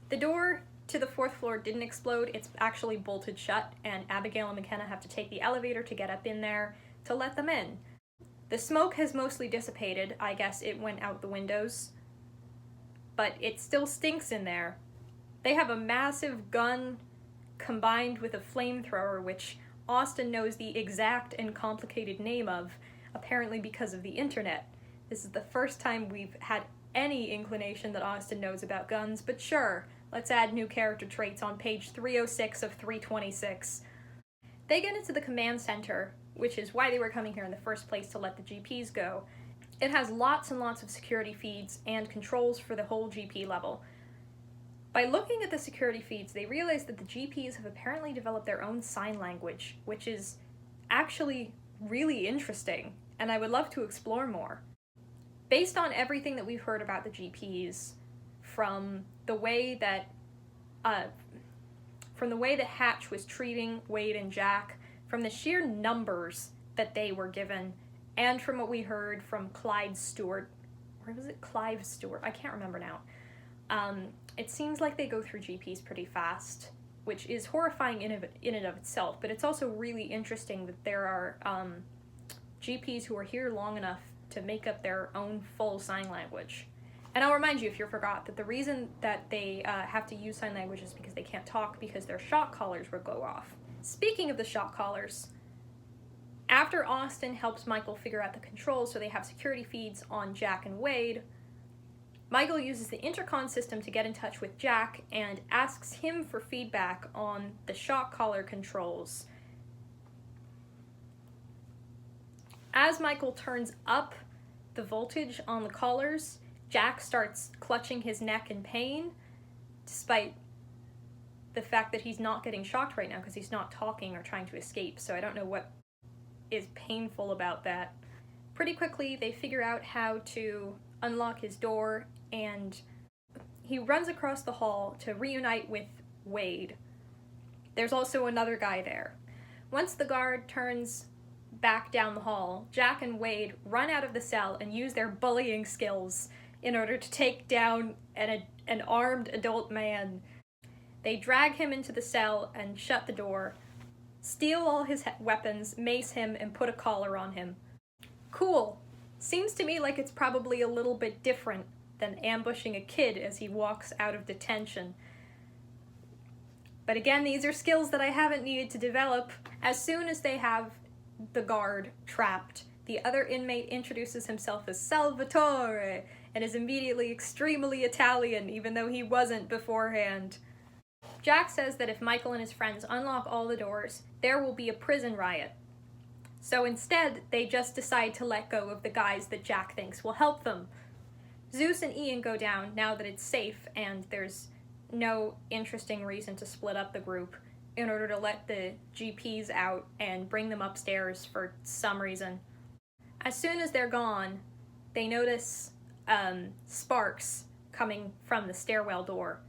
The door to the 4th floor didn't explode, it's actually bolted shut, and Abigail and McKenna have to take the elevator to get up in there to let them in. The smoke has mostly dissipated, I guess it went out the windows, but it still stinks in there. They have a massive gun combined with a flamethrower, which Austin knows the exact and complicated name of, apparently because of the internet. This is the first time we've had any inclination that Austin knows about guns, but sure, let's add new character traits on page 306 of 326. They get into the command center, which is why they were coming here in the first place, to let the GPs go. It has lots and lots of security feeds and controls for the whole GP level. By looking at the security feeds, they realize that the GPs have apparently developed their own sign language, which is actually really interesting, and I would love to explore more. Based on everything that we've heard about the GPs, from the way that from the way that Hatch was treating Wade and Jack, from the sheer numbers that they were given, and from what we heard from Clyde Stewart, or was it Clive Stewart? I can't remember now. It seems like they go through GPs pretty fast, which is horrifying in and of itself, but it's also really interesting that there are GPs who are here long enough to make up their own full sign language. And I'll remind you, if you forgot, that the reason that they have to use sign language is because they can't talk, because their shock collars will go off. Speaking of the shock collars, after Austin helps Michael figure out the controls so they have security feeds on Jack and Wade, Michael uses the intercom system to get in touch with Jack and asks him for feedback on the shock collar controls. As Michael turns up the voltage on the collars, Jack starts clutching his neck in pain, despite the fact that he's not getting shocked right now because he's not talking or trying to escape, so I don't know what is painful about that. Pretty quickly, they figure out how to unlock his door, and he runs across the hall to reunite with Wade. There's also another guy there. Once the guard turns back down the hall, Jack and Wade run out of the cell and use their bullying skills in order to take down an armed adult man. They drag him into the cell and shut the door, steal all his weapons, mace him, and put a collar on him. Cool. Seems to me like it's probably a little bit different than ambushing a kid as he walks out of detention. But again, these are skills that I haven't needed to develop. As soon as they have the guard trapped, the other inmate introduces himself as Salvatore and is immediately extremely Italian, even though he wasn't beforehand. Jack says that if Michael and his friends unlock all the doors, there will be a prison riot. So instead, they just decide to let go of the guys that Jack thinks will help them. Zeus and Ian go down now that it's safe and there's no interesting reason to split up the group, in order to let the GPs out and bring them upstairs for some reason. As soon as they're gone, they notice sparks coming from the stairwell door.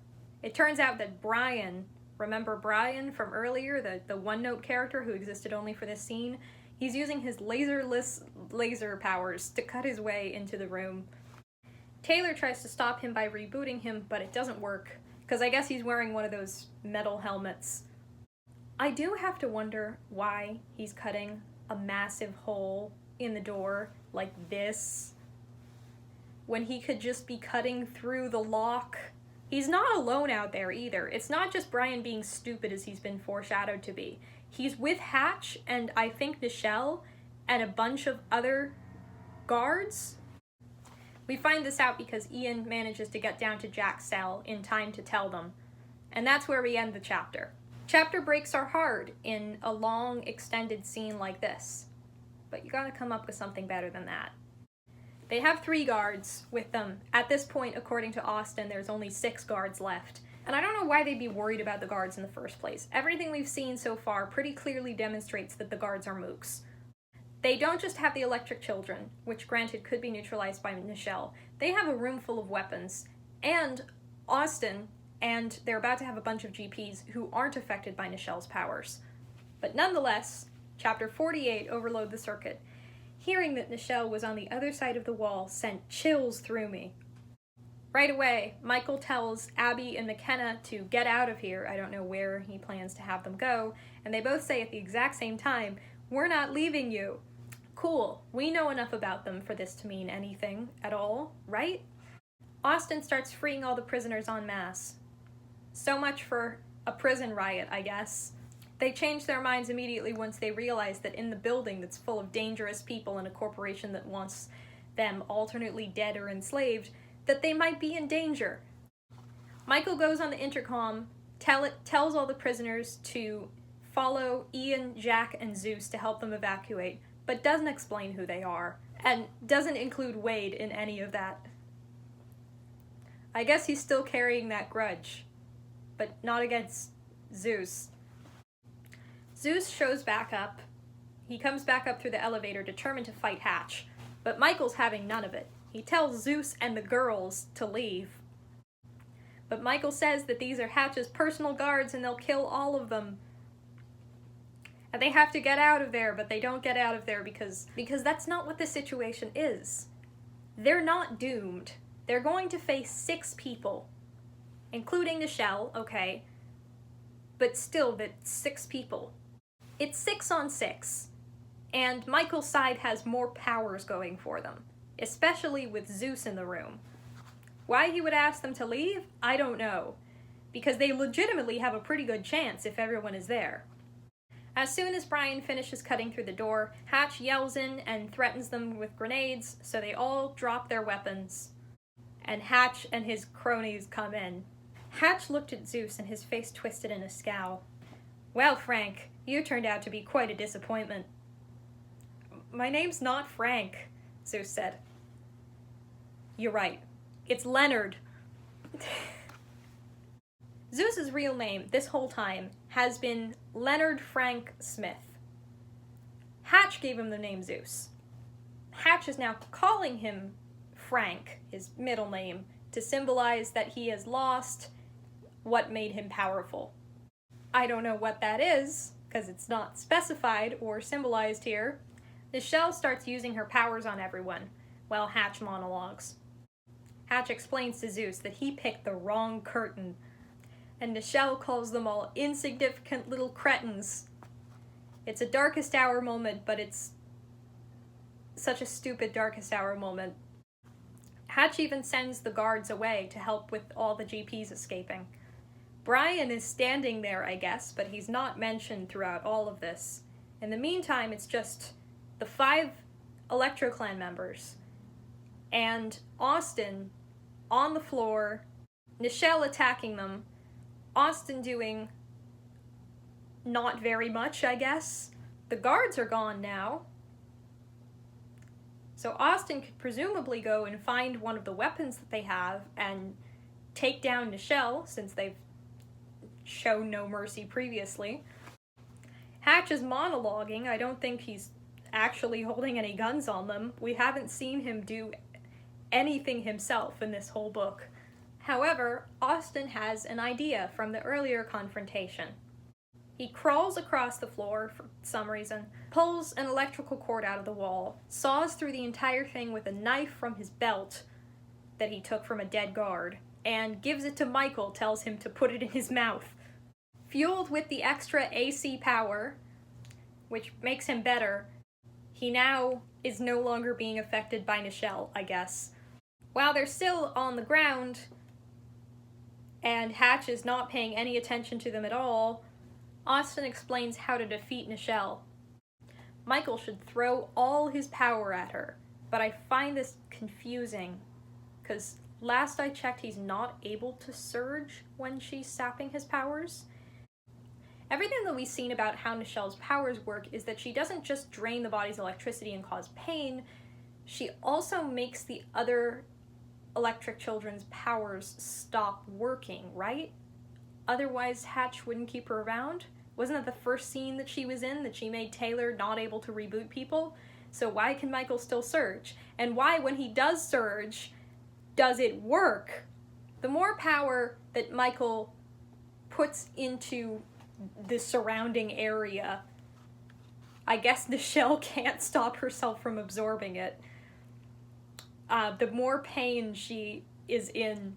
It turns out that Brian, remember Brian from earlier, the one-note character who existed only for this scene? He's using his laserless laser powers to cut his way into the room. Taylor tries to stop him by rebooting him, but it doesn't work, because I guess he's wearing one of those metal helmets. I do have to wonder why he's cutting a massive hole in the door like this, when he could just be cutting through the lock. He's not alone out there either. It's not just Brian being stupid as he's been foreshadowed to be. He's with Hatch and I think Nichelle and a bunch of other guards. We find this out because Ian manages to get down to Jack's cell in time to tell them. And that's where we end the chapter. Chapter breaks are hard in a long, extended scene like this. But you gotta come up with something better than that. They have 3 guards with them. At this point, according to Austin, there's only 6 guards left. And I don't know why they'd be worried about the guards in the first place. Everything we've seen so far pretty clearly demonstrates that the guards are mooks. They don't just have the electric children, which granted could be neutralized by Nichelle. They have a room full of weapons, and Austin, and they're about to have a bunch of GPs who aren't affected by Nichelle's powers. But nonetheless, Chapter 48, Overload the Circuit. Hearing that Nichelle was on the other side of the wall sent chills through me. Right away, Michael tells Abby and McKenna to get out of here. I don't know where he plans to have them go, and they both say at the exact same time, "We're not leaving you." Cool, we know enough about them for this to mean anything at all, right? Austin starts freeing all the prisoners en masse. So much for a prison riot, I guess. They change their minds immediately once they realize that in the building that's full of dangerous people and a corporation that wants them alternately dead or enslaved, that they might be in danger. Michael goes on the intercom, tells all the prisoners to follow Ian, Jack, and Zeus to help them evacuate, but doesn't explain who they are, and doesn't include Wade in any of that. I guess he's still carrying that grudge, but not against Zeus. Zeus shows back up. He comes back up through the elevator, determined to fight Hatch, but Michael's having none of it. He tells Zeus and the girls to leave. But Michael says that these are Hatch's personal guards and they'll kill all of them. And they have to get out of there, but they don't get out of there because that's not what the situation is. They're not doomed. They're going to face 6 people, including Nichelle, okay, but still, that's 6 people. It's 6 on 6, and Michael's side has more powers going for them, especially with Zeus in the room. Why he would ask them to leave, I don't know, because they legitimately have a pretty good chance if everyone is there. As soon as Brian finishes cutting through the door, Hatch yells in and threatens them with grenades, so they all drop their weapons, and Hatch and his cronies come in. Hatch looked at Zeus and his face twisted in a scowl. Well, Frank, you turned out to be quite a disappointment. My name's not Frank, Zeus said. You're right. It's Leonard. Zeus's real name, this whole time, has been Leonard Frank Smith. Hatch gave him the name Zeus. Hatch is now calling him Frank, his middle name, to symbolize that he has lost what made him powerful. I don't know what that is, because it's not specified or symbolized here. Nichelle starts using her powers on everyone, while Hatch monologues. Hatch explains to Zeus that he picked the wrong curtain, and Nichelle calls them all insignificant little cretins. It's a Darkest Hour moment, but it's such a stupid Darkest Hour moment. Hatch even sends the guards away to help with all the GPs escaping. Brian is standing there, I guess, but he's not mentioned throughout all of this. In the meantime, it's just the 5 ElectroClan members, and Austin on the floor, Nichelle attacking them, Austin doing not very much, I guess. The guards are gone now. So Austin could presumably go and find one of the weapons that they have and take down Nichelle, since they've shown no mercy previously. Hatch is monologuing. I don't think he's actually holding any guns on them. We haven't seen him do anything himself in this whole book. However, Austin has an idea from the earlier confrontation. He crawls across the floor for some reason, pulls an electrical cord out of the wall, saws through the entire thing with a knife from his belt that he took from a dead guard, and gives it to Michael, tells him to put it in his mouth. Fueled with the extra AC power, which makes him better, he now is no longer being affected by Nichelle, I guess. While they're still on the ground, and Hatch is not paying any attention to them at all, Austin explains how to defeat Nichelle. Michael should throw all his power at her, but I find this confusing, because last I checked he's not able to surge when she's sapping his powers. Everything that we've seen about how Nichelle's powers work is that she doesn't just drain the body's electricity and cause pain, she also makes the other electric children's powers stop working, right? Otherwise Hatch wouldn't keep her around? Wasn't that the first scene that she was in, that she made Taylor not able to reboot people? So why can Michael still surge? And why, when he does surge, does it work? The more power that Michael puts into the surrounding area, I guess Nichelle can't stop herself from absorbing it. The more pain she is in.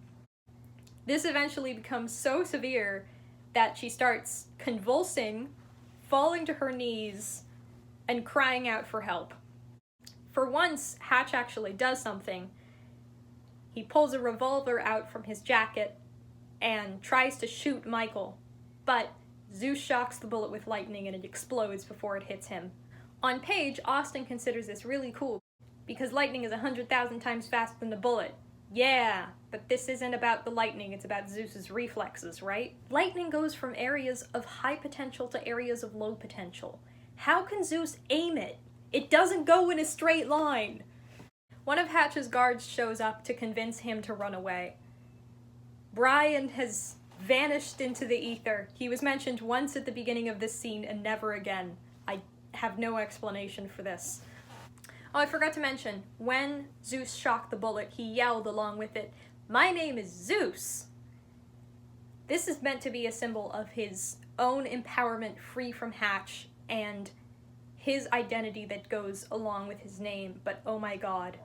This eventually becomes so severe that she starts convulsing, falling to her knees, and crying out for help. For once, Hatch actually does something. He pulls a revolver out from his jacket and tries to shoot Michael, but Zeus shocks the bullet with lightning and it explodes before it hits him. On page, Austin considers this really cool, because lightning is 100,000 times faster than the bullet. Yeah, but this isn't about the lightning, it's about Zeus's reflexes, right? Lightning goes from areas of high potential to areas of low potential. How can Zeus aim it? It doesn't go in a straight line. One of Hatch's guards shows up to convince him to run away. Brian has vanished into the ether. He was mentioned once at the beginning of this scene and never again. I have no explanation for this. Oh, I forgot to mention, when Zeus shocked the bullet, he yelled along with it, "My name is Zeus!" This is meant to be a symbol of his own empowerment free from Hatch and his identity that goes along with his name, but oh my god.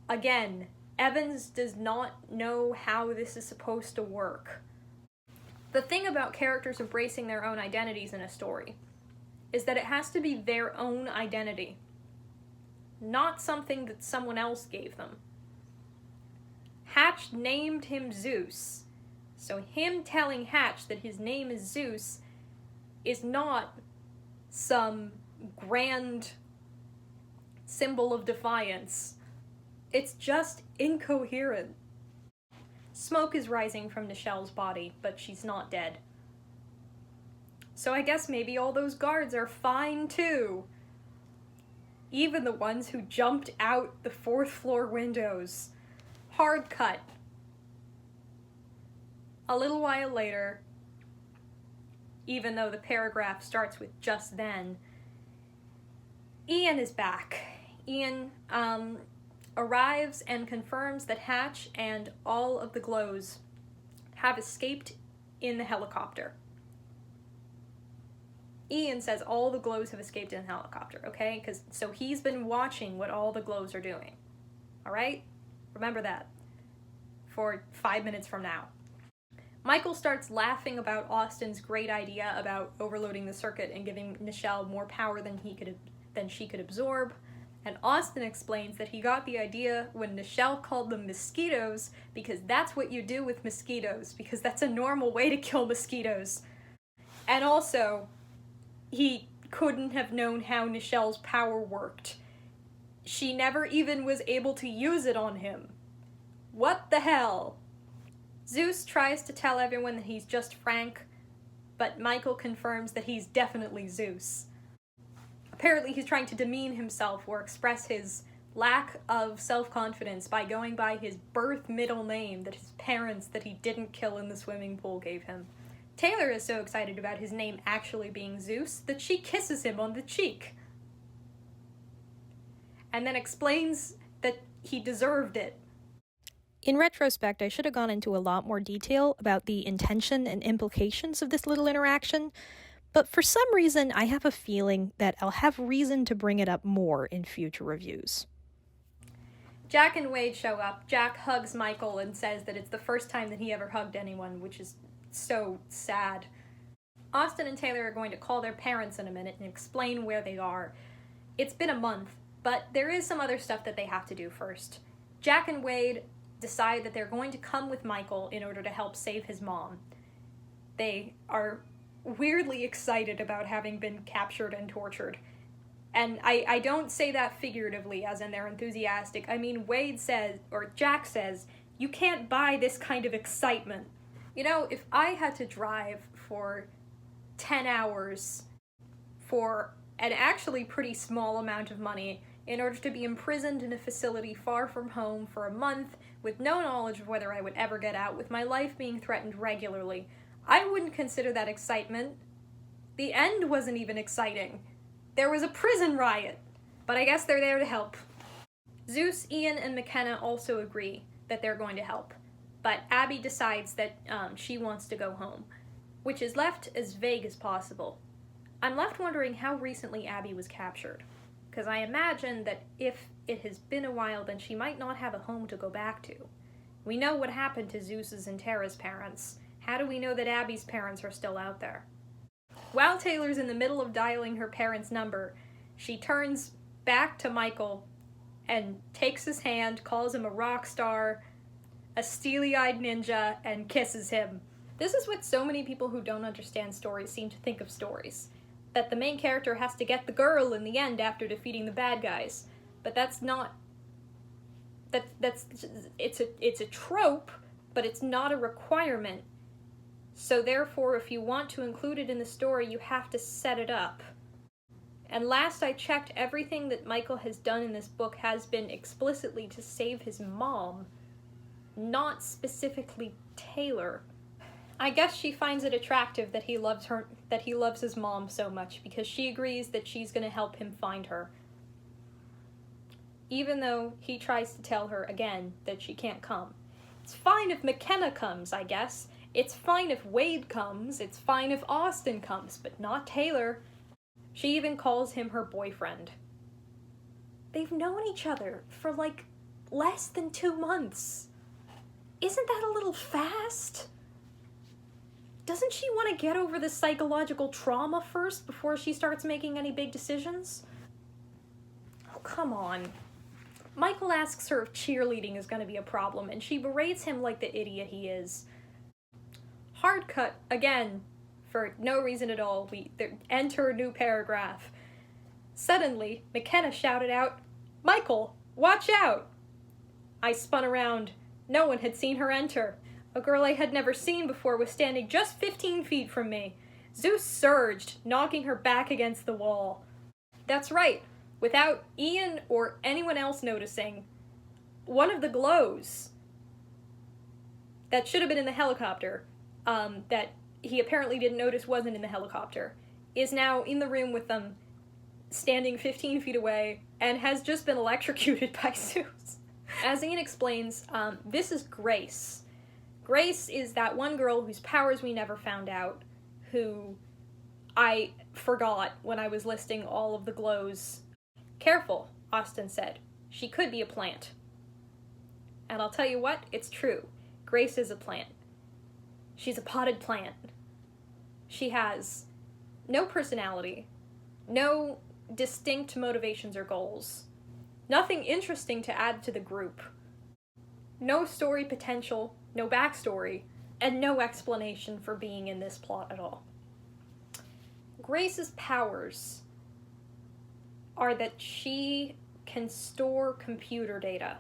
Again, Evans does not know how this is supposed to work. The thing about characters embracing their own identities in a story is that it has to be their own identity, not something that someone else gave them. Hatch named him Zeus, so him telling Hatch that his name is Zeus is not some grand symbol of defiance. It's just incoherent. Smoke is rising from Nichelle's body, but she's not dead. So I guess maybe all those guards are fine too. Even the ones who jumped out the 4th floor windows. Hard cut. A little while later, even though the paragraph starts with just then, Ian is back. Ian arrives and confirms that Hatch and all of the Glows have escaped in the helicopter. Ian says all the Glows have escaped in the helicopter, okay? So he's been watching what all the Glows are doing. Alright? Remember that. For 5 minutes from now. Michael starts laughing about Austin's great idea about overloading the circuit and giving Nichelle more power than she could absorb. And Austin explains that he got the idea when Nichelle called them mosquitoes because that's what you do with mosquitoes, because that's a normal way to kill mosquitoes. And also, he couldn't have known how Nichelle's power worked. She never even was able to use it on him. What the hell? Zeus tries to tell everyone that he's just Frank, but Michael confirms that he's definitely Zeus. Apparently he's trying to demean himself or express his lack of self-confidence by going by his birth middle name that his parents that he didn't kill in the swimming pool gave him. Taylor is so excited about his name actually being Zeus that she kisses him on the cheek. And then explains that he deserved it. In retrospect, I should have gone into a lot more detail about the intention and implications of this little interaction, but for some reason I have a feeling that I'll have reason to bring it up more in future reviews. Jack and Wade show up. Jack hugs Michael and says that it's the first time that he ever hugged anyone, which is so sad. Austin and Taylor are going to call their parents in a minute and explain where they are. It's been a month, but there is some other stuff that they have to do first. Jack and Wade decide that they're going to come with Michael in order to help save his mom. They are weirdly excited about having been captured and tortured. And I don't say that figuratively, as in they're enthusiastic. I mean, Jack says, you can't buy this kind of excitement. You know, if I had to drive for 10 hours for an actually pretty small amount of money in order to be imprisoned in a facility far from home for a month with no knowledge of whether I would ever get out, with my life being threatened regularly, I wouldn't consider that excitement. The end wasn't even exciting. There was a prison riot, but I guess they're there to help. Zeus, Ian, and McKenna also agree that they're going to help, but Abby decides that she wants to go home, which is left as vague as possible. I'm left wondering how recently Abby was captured, because I imagine that if it has been a while, then she might not have a home to go back to. We know what happened to Zeus's and Tara's parents. How do we know that Abby's parents are still out there? While Taylor's in the middle of dialing her parents' number, she turns back to Michael and takes his hand, calls him a rock star, a steely-eyed ninja, and kisses him. This is what so many people who don't understand stories seem to think of stories. That the main character has to get the girl in the end after defeating the bad guys. But that's not... It's a trope, but it's not a requirement. So therefore, if you want to include it in the story, you have to set it up. And last I checked, everything that Michael has done in this book has been explicitly to save his mom, not specifically Taylor. I guess she finds it attractive that he loves his mom so much, because she agrees that she's going to help him find her. Even though he tries to tell her again that she can't come. It's fine if McKenna comes, I guess. It's fine if Wade comes, it's fine if Austin comes, but not Taylor. She even calls him her boyfriend. They've known each other for like less than 2 months. Isn't that a little fast? Doesn't she want to get over the psychological trauma first before she starts making any big decisions? Oh, come on. Michael asks her if cheerleading is going to be a problem, and she berates him like the idiot he is. Hard cut, again, for no reason at all. Enter a new paragraph. Suddenly, McKenna shouted out, "Michael, watch out!" I spun around. No one had seen her enter. A girl I had never seen before was standing just 15 feet from me. Zeus surged, knocking her back against the wall. That's right, without Ian or anyone else noticing, one of the glows that should have been in the helicopter, that he apparently didn't notice wasn't in the helicopter, is now in the room with them, standing 15 feet away, and has just been electrocuted by Zeus. As Ian explains, this is Grace. Grace is that one girl whose powers we never found out, who I forgot when I was listing all of the glows. Careful, Austin said. She could be a plant. And I'll tell you what, it's true. Grace is a plant. She's a potted plant. She has no personality, no distinct motivations or goals, nothing interesting to add to the group, no story potential, no backstory, and no explanation for being in this plot at all. Grace's powers are that she can store computer data.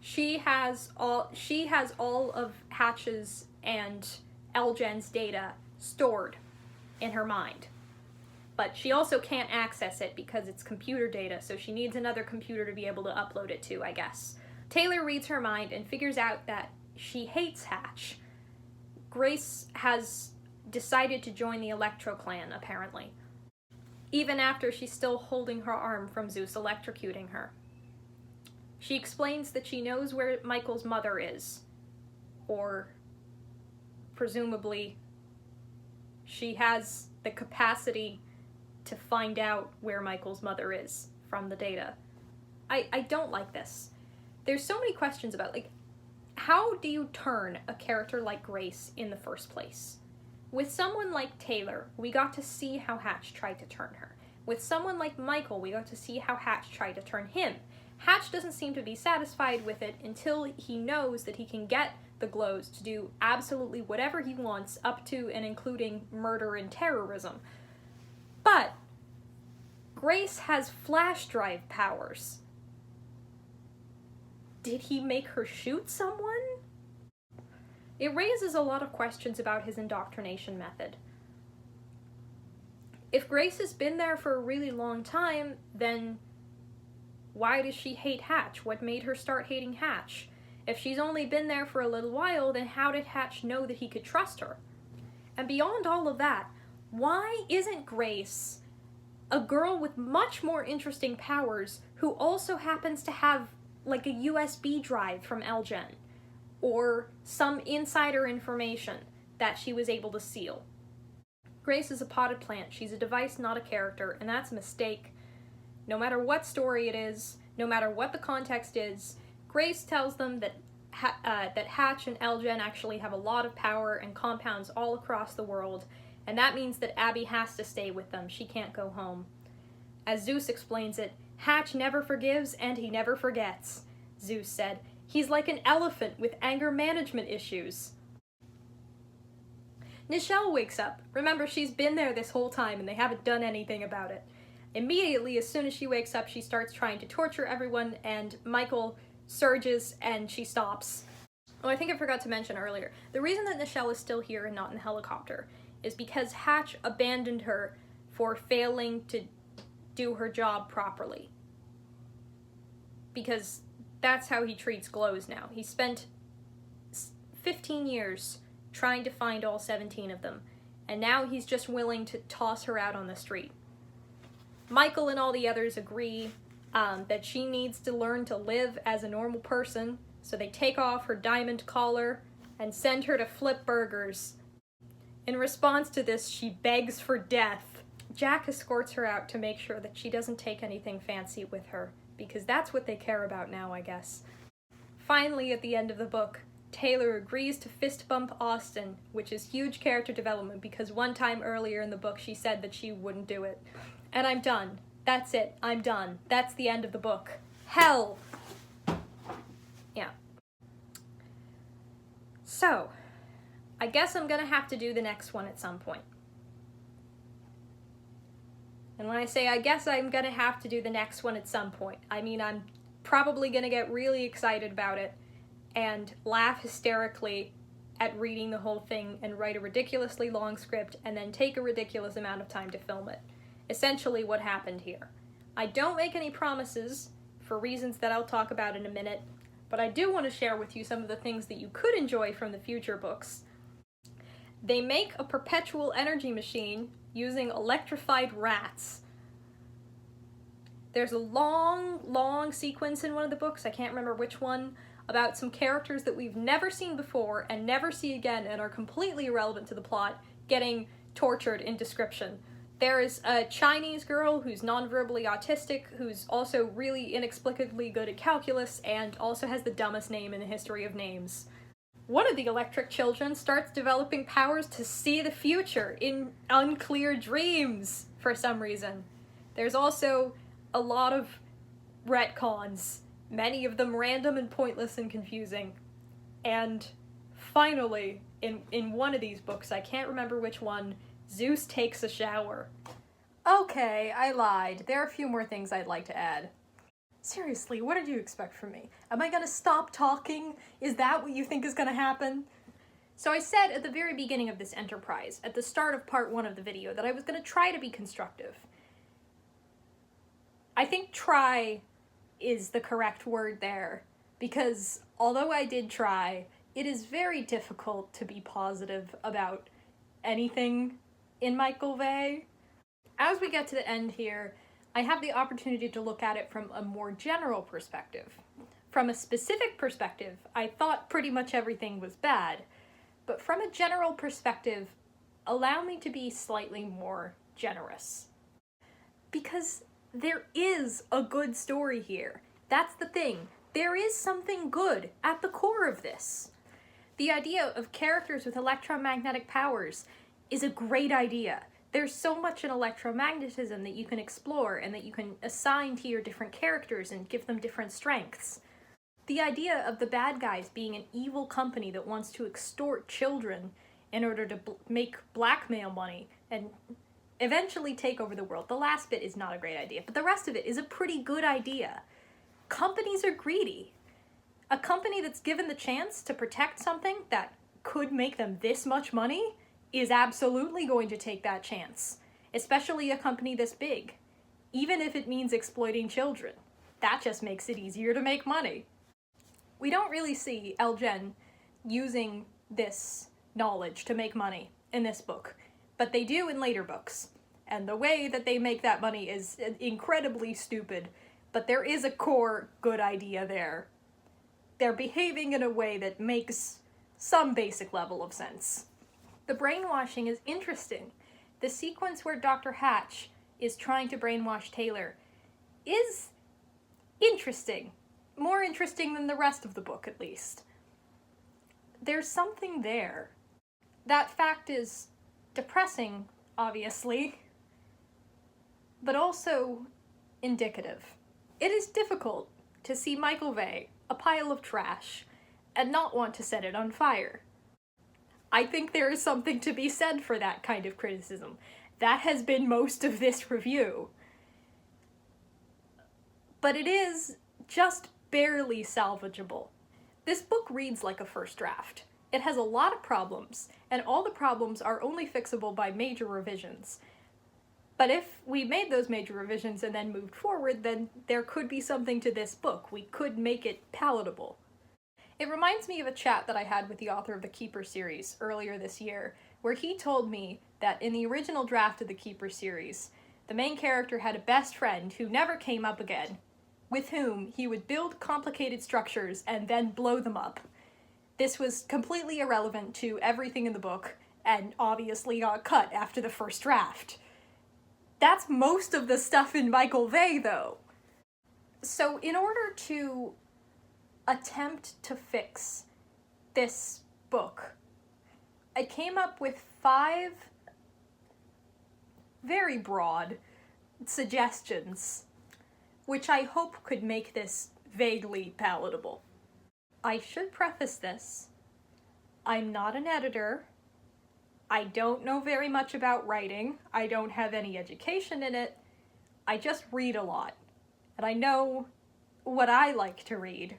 She has all of Hatch's and Elgen's data stored in her mind. But she also can't access it because it's computer data, so she needs another computer to be able to upload it to, I guess. Taylor reads her mind and figures out that she hates Hatch. Grace has decided to join the Electro Clan, apparently, even after she's still holding her arm from Zeus electrocuting her. She explains that she knows where Michael's mother is, or presumably she has the capacity to find out where Michael's mother is from the data. I don't like this. There's so many questions about, like, how do you turn a character like Grace in the first place? With someone like Taylor, we got to see how Hatch tried to turn her. With someone like Michael, we got to see how Hatch tried to turn him. Hatch doesn't seem to be satisfied with it until he knows that he can get the glows to do absolutely whatever he wants, up to and including murder and terrorism. But Grace has flash drive powers. Did he make her shoot someone? It raises a lot of questions about his indoctrination method. If Grace has been there for a really long time, then why does she hate Hatch? What made her start hating Hatch? If she's only been there for a little while, then how did Hatch know that he could trust her? And beyond all of that, why isn't Grace a girl with much more interesting powers who also happens to have, like, a USB drive from Elgen, or some insider information that she was able to seal? Grace is a potted plant. She's a device, not a character, and that's a mistake. No matter what story it is, no matter what the context is, Grace tells them that that Hatch and Elgen actually have a lot of power and compounds all across the world, and that means that Abby has to stay with them. She can't go home. As Zeus explains it, Hatch never forgives and he never forgets, Zeus said. He's like an elephant with anger management issues. Nichelle wakes up. Remember, she's been there this whole time and they haven't done anything about it. Immediately, as soon as she wakes up, she starts trying to torture everyone, and Michael surges and she stops. Oh, I think I forgot to mention earlier, the reason that Nichelle is still here and not in the helicopter is because Hatch abandoned her for failing to do her job properly. Because that's how he treats glows now. He spent 15 years trying to find all 17 of them, and now he's just willing to toss her out on the street. Michael and all the others agree that she needs to learn to live as a normal person, so they take off her diamond collar and send her to flip burgers. In response to this, she begs for death. Jack escorts her out to make sure that she doesn't take anything fancy with her, because that's what they care about now, I guess. Finally, at the end of the book, Taylor agrees to fist bump Austin, which is huge character development because one time earlier in the book she said that she wouldn't do it. And I'm done. That's it. I'm done. That's the end of the book. Hell! Yeah. So, I guess I'm gonna have to do the next one at some point. And when I say I guess I'm gonna have to do the next one at some point, I mean I'm probably gonna get really excited about it and laugh hysterically at reading the whole thing and write a ridiculously long script and then take a ridiculous amount of time to film it. Essentially what happened here. I don't make any promises, for reasons that I'll talk about in a minute, but I do want to share with you some of the things that you could enjoy from the future books. They make a perpetual energy machine using electrified rats. There's a long sequence in one of the books, I can't remember which one, about some characters that we've never seen before and never see again and are completely irrelevant to the plot getting tortured in description. There is a Chinese girl who's non-verbally autistic, who's also really inexplicably good at calculus, and also has the dumbest name in the history of names. One of the electric children starts developing powers to see the future in unclear dreams, for some reason. There's also a lot of retcons, many of them random and pointless and confusing. And finally, in one of these books, I can't remember which one, Zeus takes a shower. Okay, I lied. There are a few more things I'd like to add. Seriously, what did you expect from me? Am I gonna stop talking? Is that what you think is gonna happen? So I said at the very beginning of this enterprise, at the start of part 1 of the video, that I was gonna try to be constructive. I think try is the correct word there, because although I did try, it is very difficult to be positive about anything in Michael Vey. As we get to the end here, I have the opportunity to look at it from a more general perspective. From a specific perspective, I thought pretty much everything was bad, but from a general perspective, allow me to be slightly more generous. Because there is a good story here. That's the thing. There is something good at the core of this. The idea of characters with electromagnetic powers is a great idea. There's so much in electromagnetism that you can explore and that you can assign to your different characters and give them different strengths. The idea of the bad guys being an evil company that wants to extort children in order to make blackmail money and eventually take over the world. The last bit is not a great idea, but the rest of it is a pretty good idea. Companies are greedy. A company that's given the chance to protect something that could make them this much money is absolutely going to take that chance, especially a company this big, even if it means exploiting children. That just makes it easier to make money. We don't really see Elgen using this knowledge to make money in this book, but they do in later books, and the way that they make that money is incredibly stupid, but there is a core good idea there. They're behaving in a way that makes some basic level of sense. The brainwashing is interesting. The sequence where Dr. Hatch is trying to brainwash Taylor is interesting. More interesting than the rest of the book, at least. There's something there. That fact is depressing, obviously, but also indicative. It is difficult to see Michael Vey, a pile of trash, and not want to set it on fire. I think there is something to be said for that kind of criticism. That has been most of this review. But it is just barely salvageable. This book reads like a first draft. It has a lot of problems, and all the problems are only fixable by major revisions. But if we made those major revisions and then moved forward, then there could be something to this book. We could make it palatable. It reminds me of a chat that I had with the author of the Keeper series earlier this year, where he told me that in the original draft of the Keeper series, the main character had a best friend who never came up again, with whom he would build complicated structures and then blow them up. This was completely irrelevant to everything in the book, and obviously got cut after the first draft. That's most of the stuff in Michael Vey, though. So in order to attempt to fix this book, I came up with 5 very broad suggestions, which I hope could make this vaguely palatable. I should preface this. I'm not an editor. I don't know very much about writing. I don't have any education in it. I just read a lot. And I know what I like to read.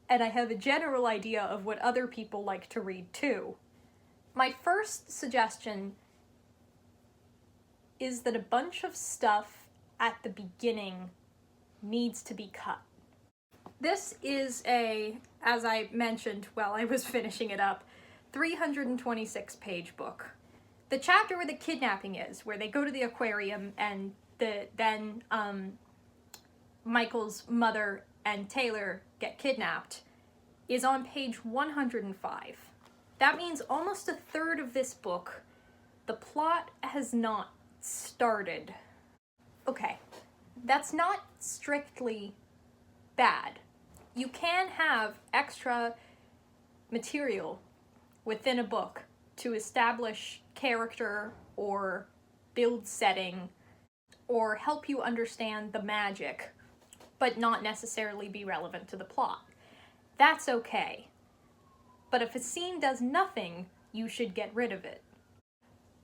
And I have a general idea of what other people like to read too. My first suggestion is that a bunch of stuff at the beginning needs to be cut. This is as I mentioned while I was finishing it up, 326-page book. The chapter where the kidnapping is, where they go to the aquarium and then Michael's mother and Taylor get kidnapped, is on page 105. That means almost a third of this book, the plot has not started. Okay, that's not strictly bad. You can have extra material within a book to establish character or build setting or help you understand the magic, but not necessarily be relevant to the plot. That's okay. But if a scene does nothing, you should get rid of it.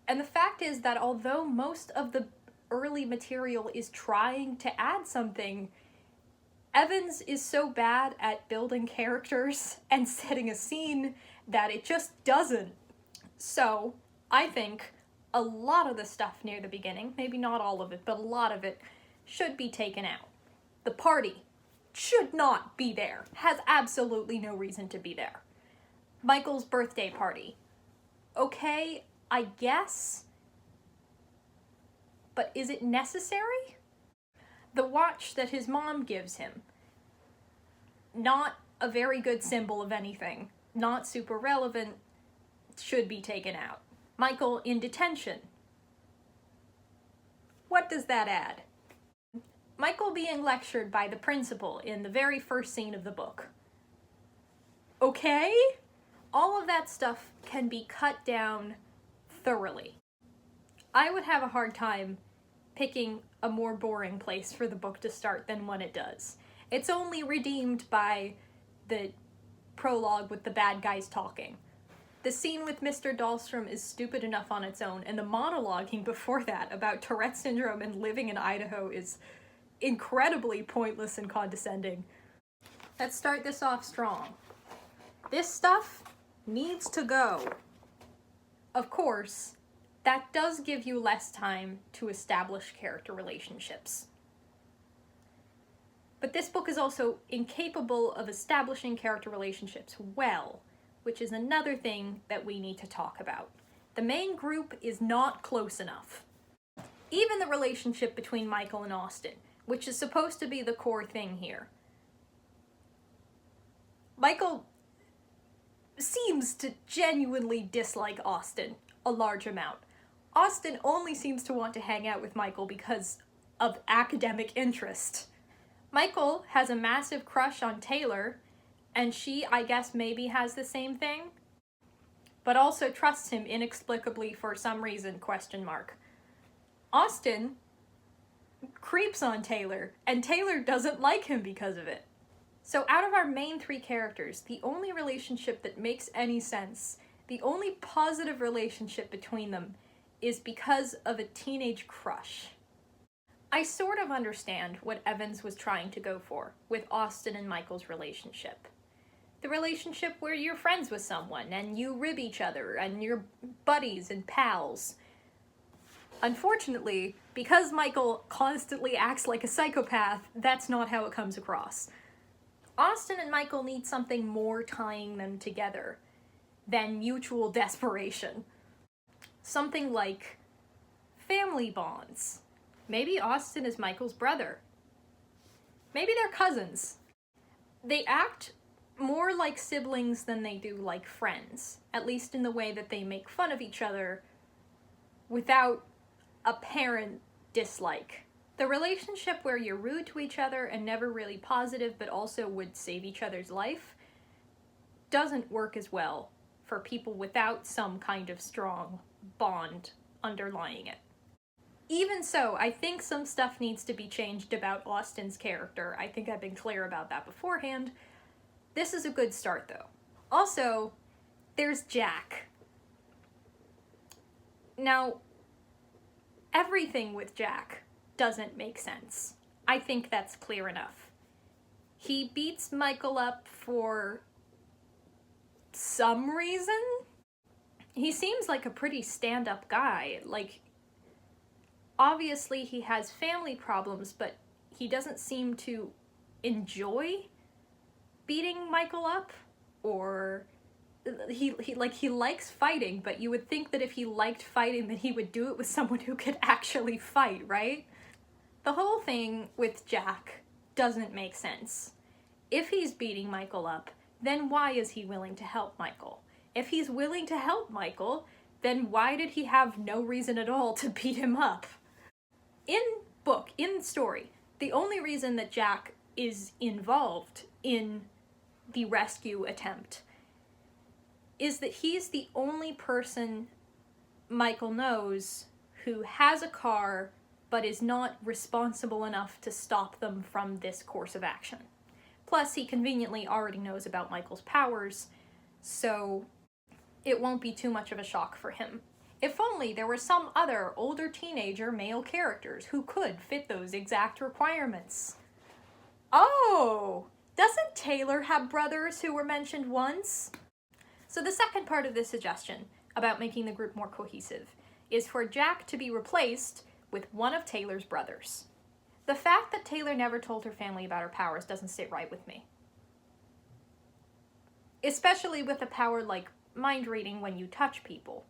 And the fact is that although most of the early material is trying to add something, Evans is so bad at building characters and setting a scene that it just doesn't. So, I think a lot of the stuff near the beginning, maybe not all of it, but a lot of it, should be taken out. The party should not be there. Has absolutely no reason to be there. Michael's birthday party. Okay, I guess. But is it necessary? The watch that his mom gives him. Not a very good symbol of anything. Not super relevant. Should be taken out. Michael in detention. What does that add? Michael being lectured by the principal in the very first scene of the book. Okay? All of that stuff can be cut down thoroughly. I would have a hard time picking a more boring place for the book to start than when it does. It's only redeemed by the prologue with the bad guys talking. The scene with Mr. Dahlstrom is stupid enough on its own, and the monologuing before that about Tourette syndrome and living in Idaho is incredibly pointless and condescending. Let's start this off strong. This stuff needs to go. Of course, that does give you less time to establish character relationships. But this book is also incapable of establishing character relationships well, which is another thing that we need to talk about. The main group is not close enough. Even the relationship between Michael and Austin, which is supposed to be the core thing here. Michael seems to genuinely dislike Austin a large amount. Austin only seems to want to hang out with Michael because of academic interest. Michael has a massive crush on Taylor, and she, I guess, maybe has the same thing, but also trusts him inexplicably for some reason, ? Austin creeps on Taylor, and Taylor doesn't like him because of it. So out of our main 3 characters, the only relationship that makes any sense, the only positive relationship between them, is because of a teenage crush. I sort of understand what Evans was trying to go for with Austin and Michael's relationship. The relationship where you're friends with someone and you rib each other and you're buddies and pals. Unfortunately, because Michael constantly acts like a psychopath, that's not how it comes across. Austin and Michael need something more tying them together than mutual desperation. Something like family bonds. Maybe Austin is Michael's brother. Maybe they're cousins. They act more like siblings than they do like friends, at least in the way that they make fun of each other without apparent dislike. The relationship where you're rude to each other and never really positive but also would save each other's life doesn't work as well for people without some kind of strong bond underlying it. Even so, I think some stuff needs to be changed about Austen's character. I think I've been clear about that beforehand. This is a good start, though. Also, there's Jack. Now, everything with Jack doesn't make sense. I think that's clear enough. He beats Michael up for some reason. He seems like a pretty stand-up guy. Like, obviously he has family problems, but he doesn't seem to enjoy beating Michael up, or he likes fighting, but you would think that if he liked fighting that he would do it with someone who could actually fight, right? The whole thing with Jack doesn't make sense. If he's beating Michael up, then why is he willing to help Michael? If he's willing to help Michael, then why did he have no reason at all to beat him up? In story, the only reason that Jack is involved in the rescue attempt is that he's the only person Michael knows who has a car but is not responsible enough to stop them from this course of action. Plus, he conveniently already knows about Michael's powers, so it won't be too much of a shock for him. If only there were some other older teenager male characters who could fit those exact requirements. Oh! Doesn't Taylor have brothers who were mentioned once? So the second part of this suggestion about making the group more cohesive is for Jack to be replaced with one of Taylor's brothers. The fact that Taylor never told her family about her powers doesn't sit right with me. Especially with a power like mind reading when you touch people.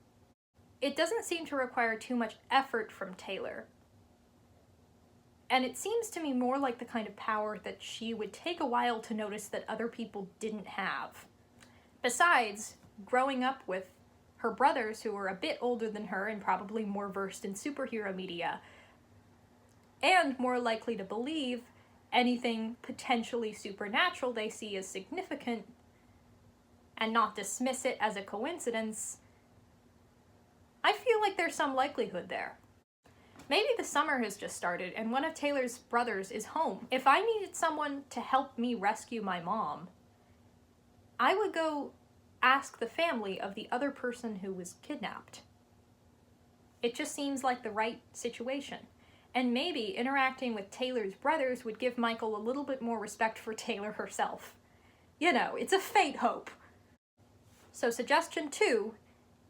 It doesn't seem to require too much effort from Taylor. And it seems to me more like the kind of power that she would take a while to notice that other people didn't have. Besides, growing up with her brothers who were a bit older than her and probably more versed in superhero media, and more likely to believe anything potentially supernatural they see as significant and not dismiss it as a coincidence, I feel like there's some likelihood there. Maybe the summer has just started and one of Taylor's brothers is home. If I needed someone to help me rescue my mom, I would go ask the family of the other person who was kidnapped. It just seems like the right situation. And maybe interacting with Taylor's brothers would give Michael a little bit more respect for Taylor herself. You know, it's a fate hope. So suggestion 2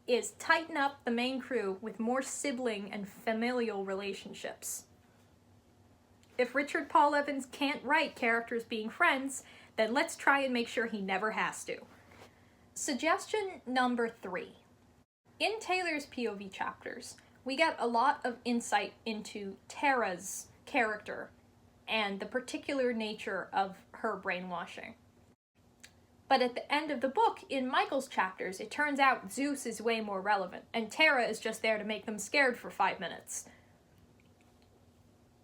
is tighten up the main crew with more sibling and familial relationships. If Richard Paul Evans can't write characters being friends, then let's try and make sure he never has to. Suggestion number 3. In Taylor's POV chapters, we get a lot of insight into Tara's character and the particular nature of her brainwashing. But at the end of the book, in Michael's chapters, it turns out Zeus is way more relevant, and Tara is just there to make them scared for 5 minutes.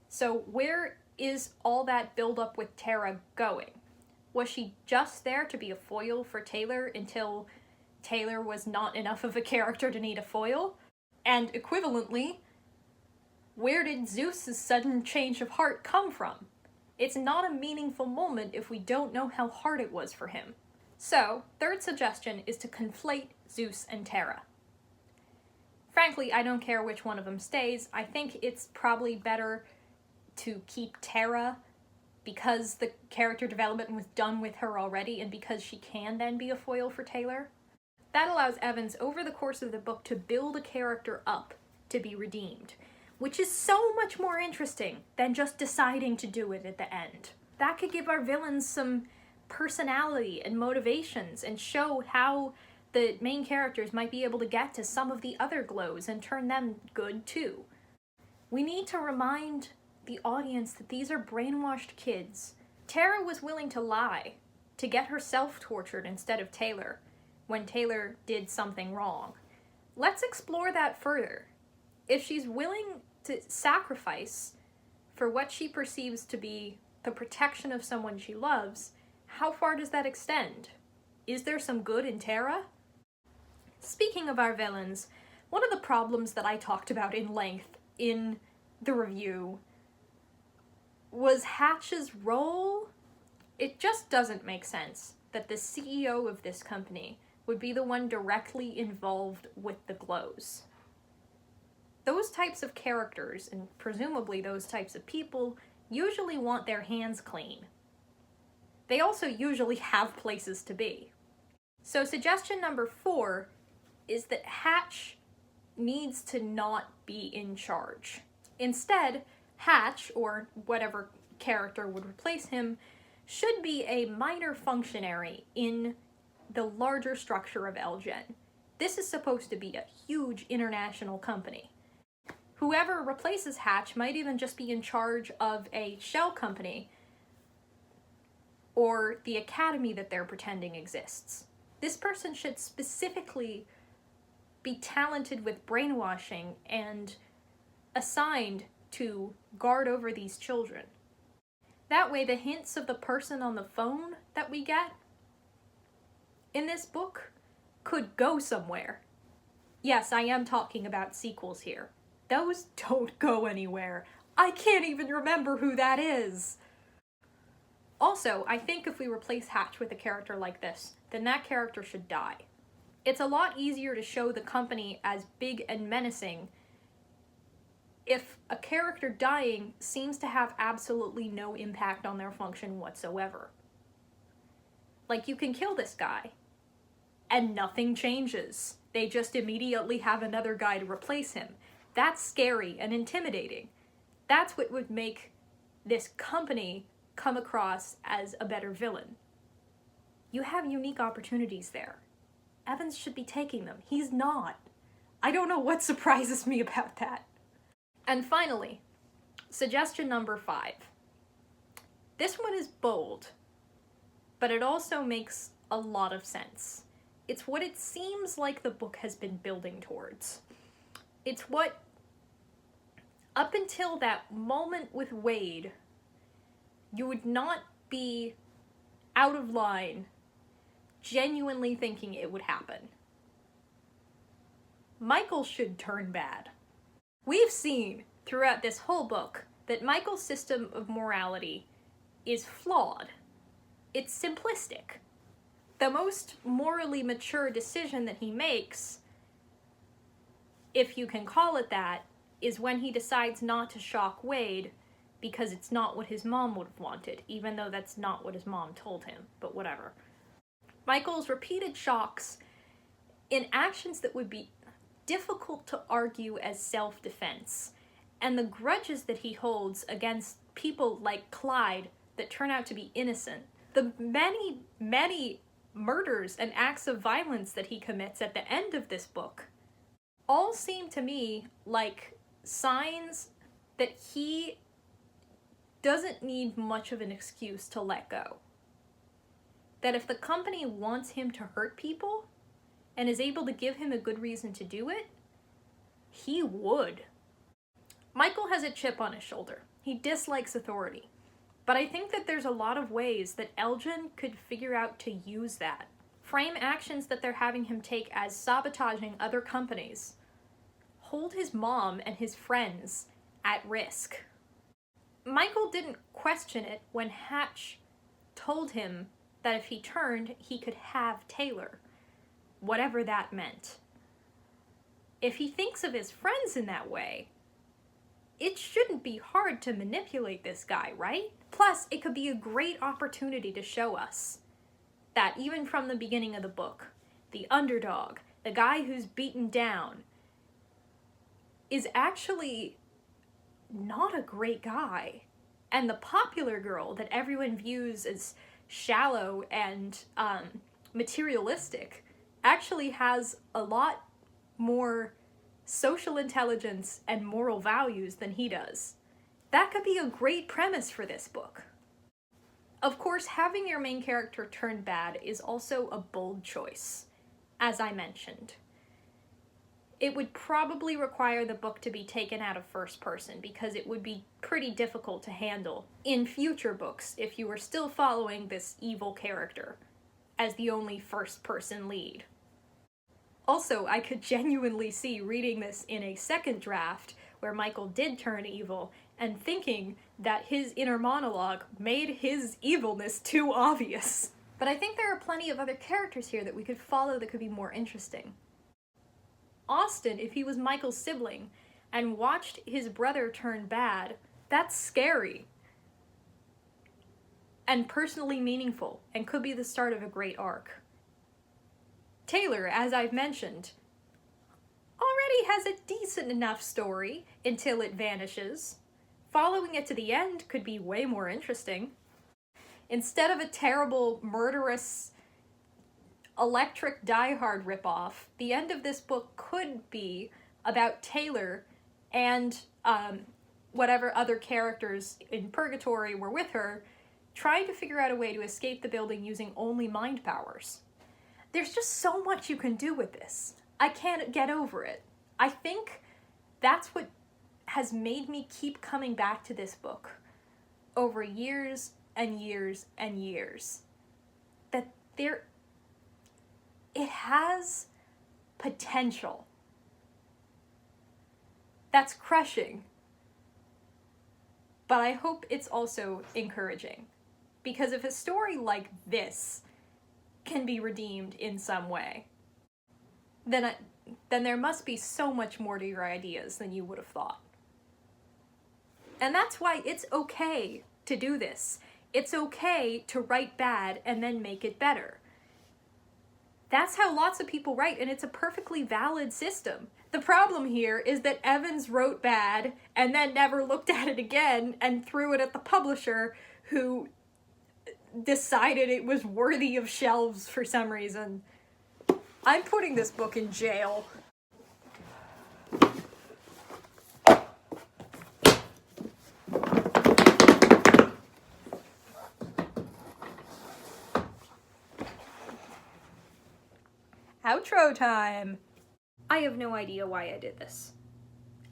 So where is all that build-up with Tara going? Was she just there to be a foil for Taylor until Taylor was not enough of a character to need a foil? And equivalently, where did Zeus's sudden change of heart come from? It's not a meaningful moment if we don't know how hard it was for him. So, third suggestion is to conflate Zeus and Tara. Frankly, I don't care which one of them stays. I think it's probably better to keep Tara because the character development was done with her already and because she can then be a foil for Taylor. That allows Evans, over the course of the book, to build a character up to be redeemed, which is so much more interesting than just deciding to do it at the end. That could give our villains some personality and motivations and show how the main characters might be able to get to some of the other glows and turn them good too. We need to remind the audience that these are brainwashed kids. Tara was willing to lie to get herself tortured instead of Taylor when Taylor did something wrong. Let's explore that further. If she's willing to sacrifice for what she perceives to be the protection of someone she loves, how far does that extend? Is there some good in Tara? Speaking of our villains, one of the problems that I talked about in length in the review was Hatch's role. It just doesn't make sense that the CEO of this company would be the one directly involved with the glows. Those types of characters, and presumably those types of people, usually want their hands clean. They also usually have places to be. So suggestion number 4 is that Hatch needs to not be in charge. Instead, Hatch, or whatever character would replace him, should be a minor functionary in the larger structure of Elgin. This is supposed to be a huge international company. Whoever replaces Hatch might even just be in charge of a shell company or the academy that they're pretending exists. This person should specifically be talented with brainwashing and assigned to guard over these children. That way, the hints of the person on the phone that we get in this book could go somewhere. Yes, I am talking about sequels here. Those don't go anywhere. I can't even remember who that is. Also, I think if we replace Hatch with a character like this, then that character should die. It's a lot easier to show the company as big and menacing if a character dying seems to have absolutely no impact on their function whatsoever. Like, you can kill this guy, and nothing changes. They just immediately have another guy to replace him. That's scary and intimidating. That's what would make this company come across as a better villain. You have unique opportunities there. Evans should be taking them. He's not. I don't know what surprises me about that. And finally, suggestion number 5. This one is bold, but it also makes a lot of sense. It's what it seems like the book has been building towards. It's what, up until that moment with Wade, you would not be out of line genuinely thinking it would happen. Michael should turn bad. We've seen throughout this whole book that Michael's system of morality is flawed. It's simplistic. The most morally mature decision that he makes, if you can call it that, is when he decides not to shock Wade because it's not what his mom would have wanted, even though that's not what his mom told him, but whatever. Michael's repeated shocks in actions that would be difficult to argue as self-defense, and the grudges that he holds against people like Clyde that turn out to be innocent, the many, many murders and acts of violence that he commits at the end of this book, all seem to me like signs that he doesn't need much of an excuse to let go. That if the company wants him to hurt people and is able to give him a good reason to do it, he would. Michael has a chip on his shoulder. He dislikes authority. But I think that there's a lot of ways that Elgin could figure out to use that. Frame actions that they're having him take as sabotaging other companies. Hold his mom and his friends at risk. Michael didn't question it when Hatch told him that if he turned, he could have Taylor, whatever that meant. If he thinks of his friends in that way, it shouldn't be hard to manipulate this guy, right? Plus, it could be a great opportunity to show us that even from the beginning of the book, the underdog, the guy who's beaten down, is actually not a great guy. And the popular girl that everyone views as shallow and materialistic actually has a lot more social intelligence and moral values than he does. That could be a great premise for this book. Of course, having your main character turn bad is also a bold choice, as I mentioned. It would probably require the book to be taken out of first person because it would be pretty difficult to handle in future books if you were still following this evil character as the only first person lead. Also, I could genuinely see reading this in a second draft where Michael did turn evil and thinking that his inner monologue made his evilness too obvious. But I think there are plenty of other characters here that we could follow that could be more interesting. Austin, if he was Michael's sibling and watched his brother turn bad, that's scary and personally meaningful and could be the start of a great arc. Taylor, as I've mentioned, already has a decent enough story until it vanishes. Following it to the end could be way more interesting. Instead of a terrible, murderous, electric Die Hard ripoff, the end of this book could be about Taylor and whatever other characters in Purgatory were with her, trying to figure out a way to escape the building using only mind powers. There's just so much you can do with this. I can't get over it. I think that's what has made me keep coming back to this book over years and years and years. That it has potential. That's crushing. But I hope it's also encouraging. Because if a story like this can be redeemed in some way, then there must be so much more to your ideas than you would have thought. And that's why it's okay to do this. It's okay to write bad and then make it better. That's how lots of people write, and it's a perfectly valid system. The problem here is that Evans wrote bad and then never looked at it again and threw it at the publisher, who decided it was worthy of shelves for some reason. I'm putting this book in jail. Outro time! I have no idea why I did this.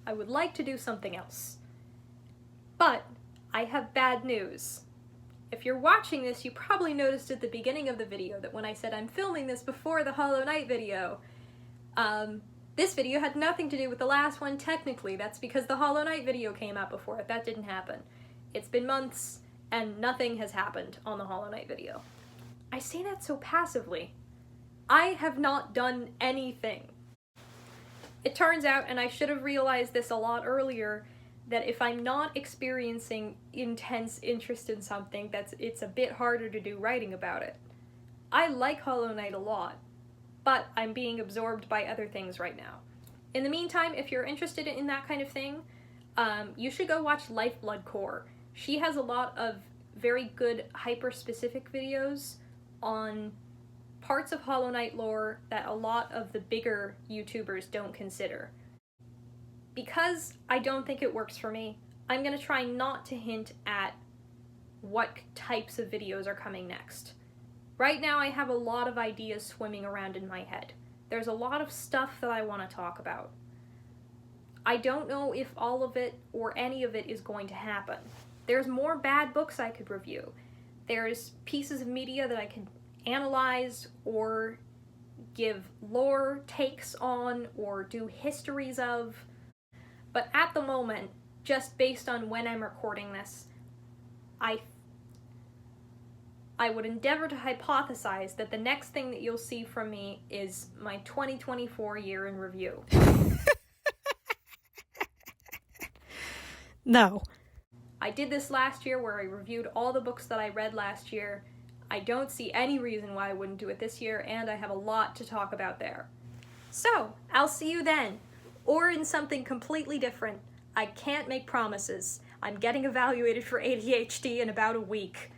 I would like to do something else. But I have bad news. If you're watching this, you probably noticed at the beginning of the video that when I said I'm filming this before the Hollow Knight video, this video had nothing to do with the last one technically. That's because the Hollow Knight video came out before it. That didn't happen. It's been months, and nothing has happened on the Hollow Knight video. I say that so passively. I have not done anything. It turns out, and I should have realized this a lot earlier, that if I'm not experiencing intense interest in something, it's a bit harder to do writing about it. I like Hollow Knight a lot, but I'm being absorbed by other things right now. In the meantime, if you're interested in that kind of thing, you should go watch Lifeblood Core. She has a lot of very good hyper-specific videos on parts of Hollow Knight lore that a lot of the bigger YouTubers don't consider. Because I don't think it works for me, I'm going to try not to hint at what types of videos are coming next. Right now I have a lot of ideas swimming around in my head. There's a lot of stuff that I want to talk about. I don't know if all of it or any of it is going to happen. There's more bad books I could review. There's pieces of media that I could analyze or give lore takes on or do histories of. But at the moment, just based on when I'm recording this, I would endeavor to hypothesize that the next thing that you'll see from me is my 2024 year in review. No. I did this last year where I reviewed all the books that I read last year. I don't see any reason why I wouldn't do it this year, and I have a lot to talk about there. So, I'll see you then. Or in something completely different. I can't make promises. I'm getting evaluated for ADHD in about a week.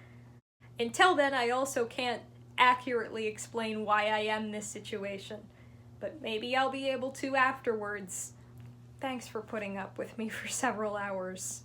Until then, I also can't accurately explain why I am in this situation. But maybe I'll be able to afterwards. Thanks for putting up with me for several hours.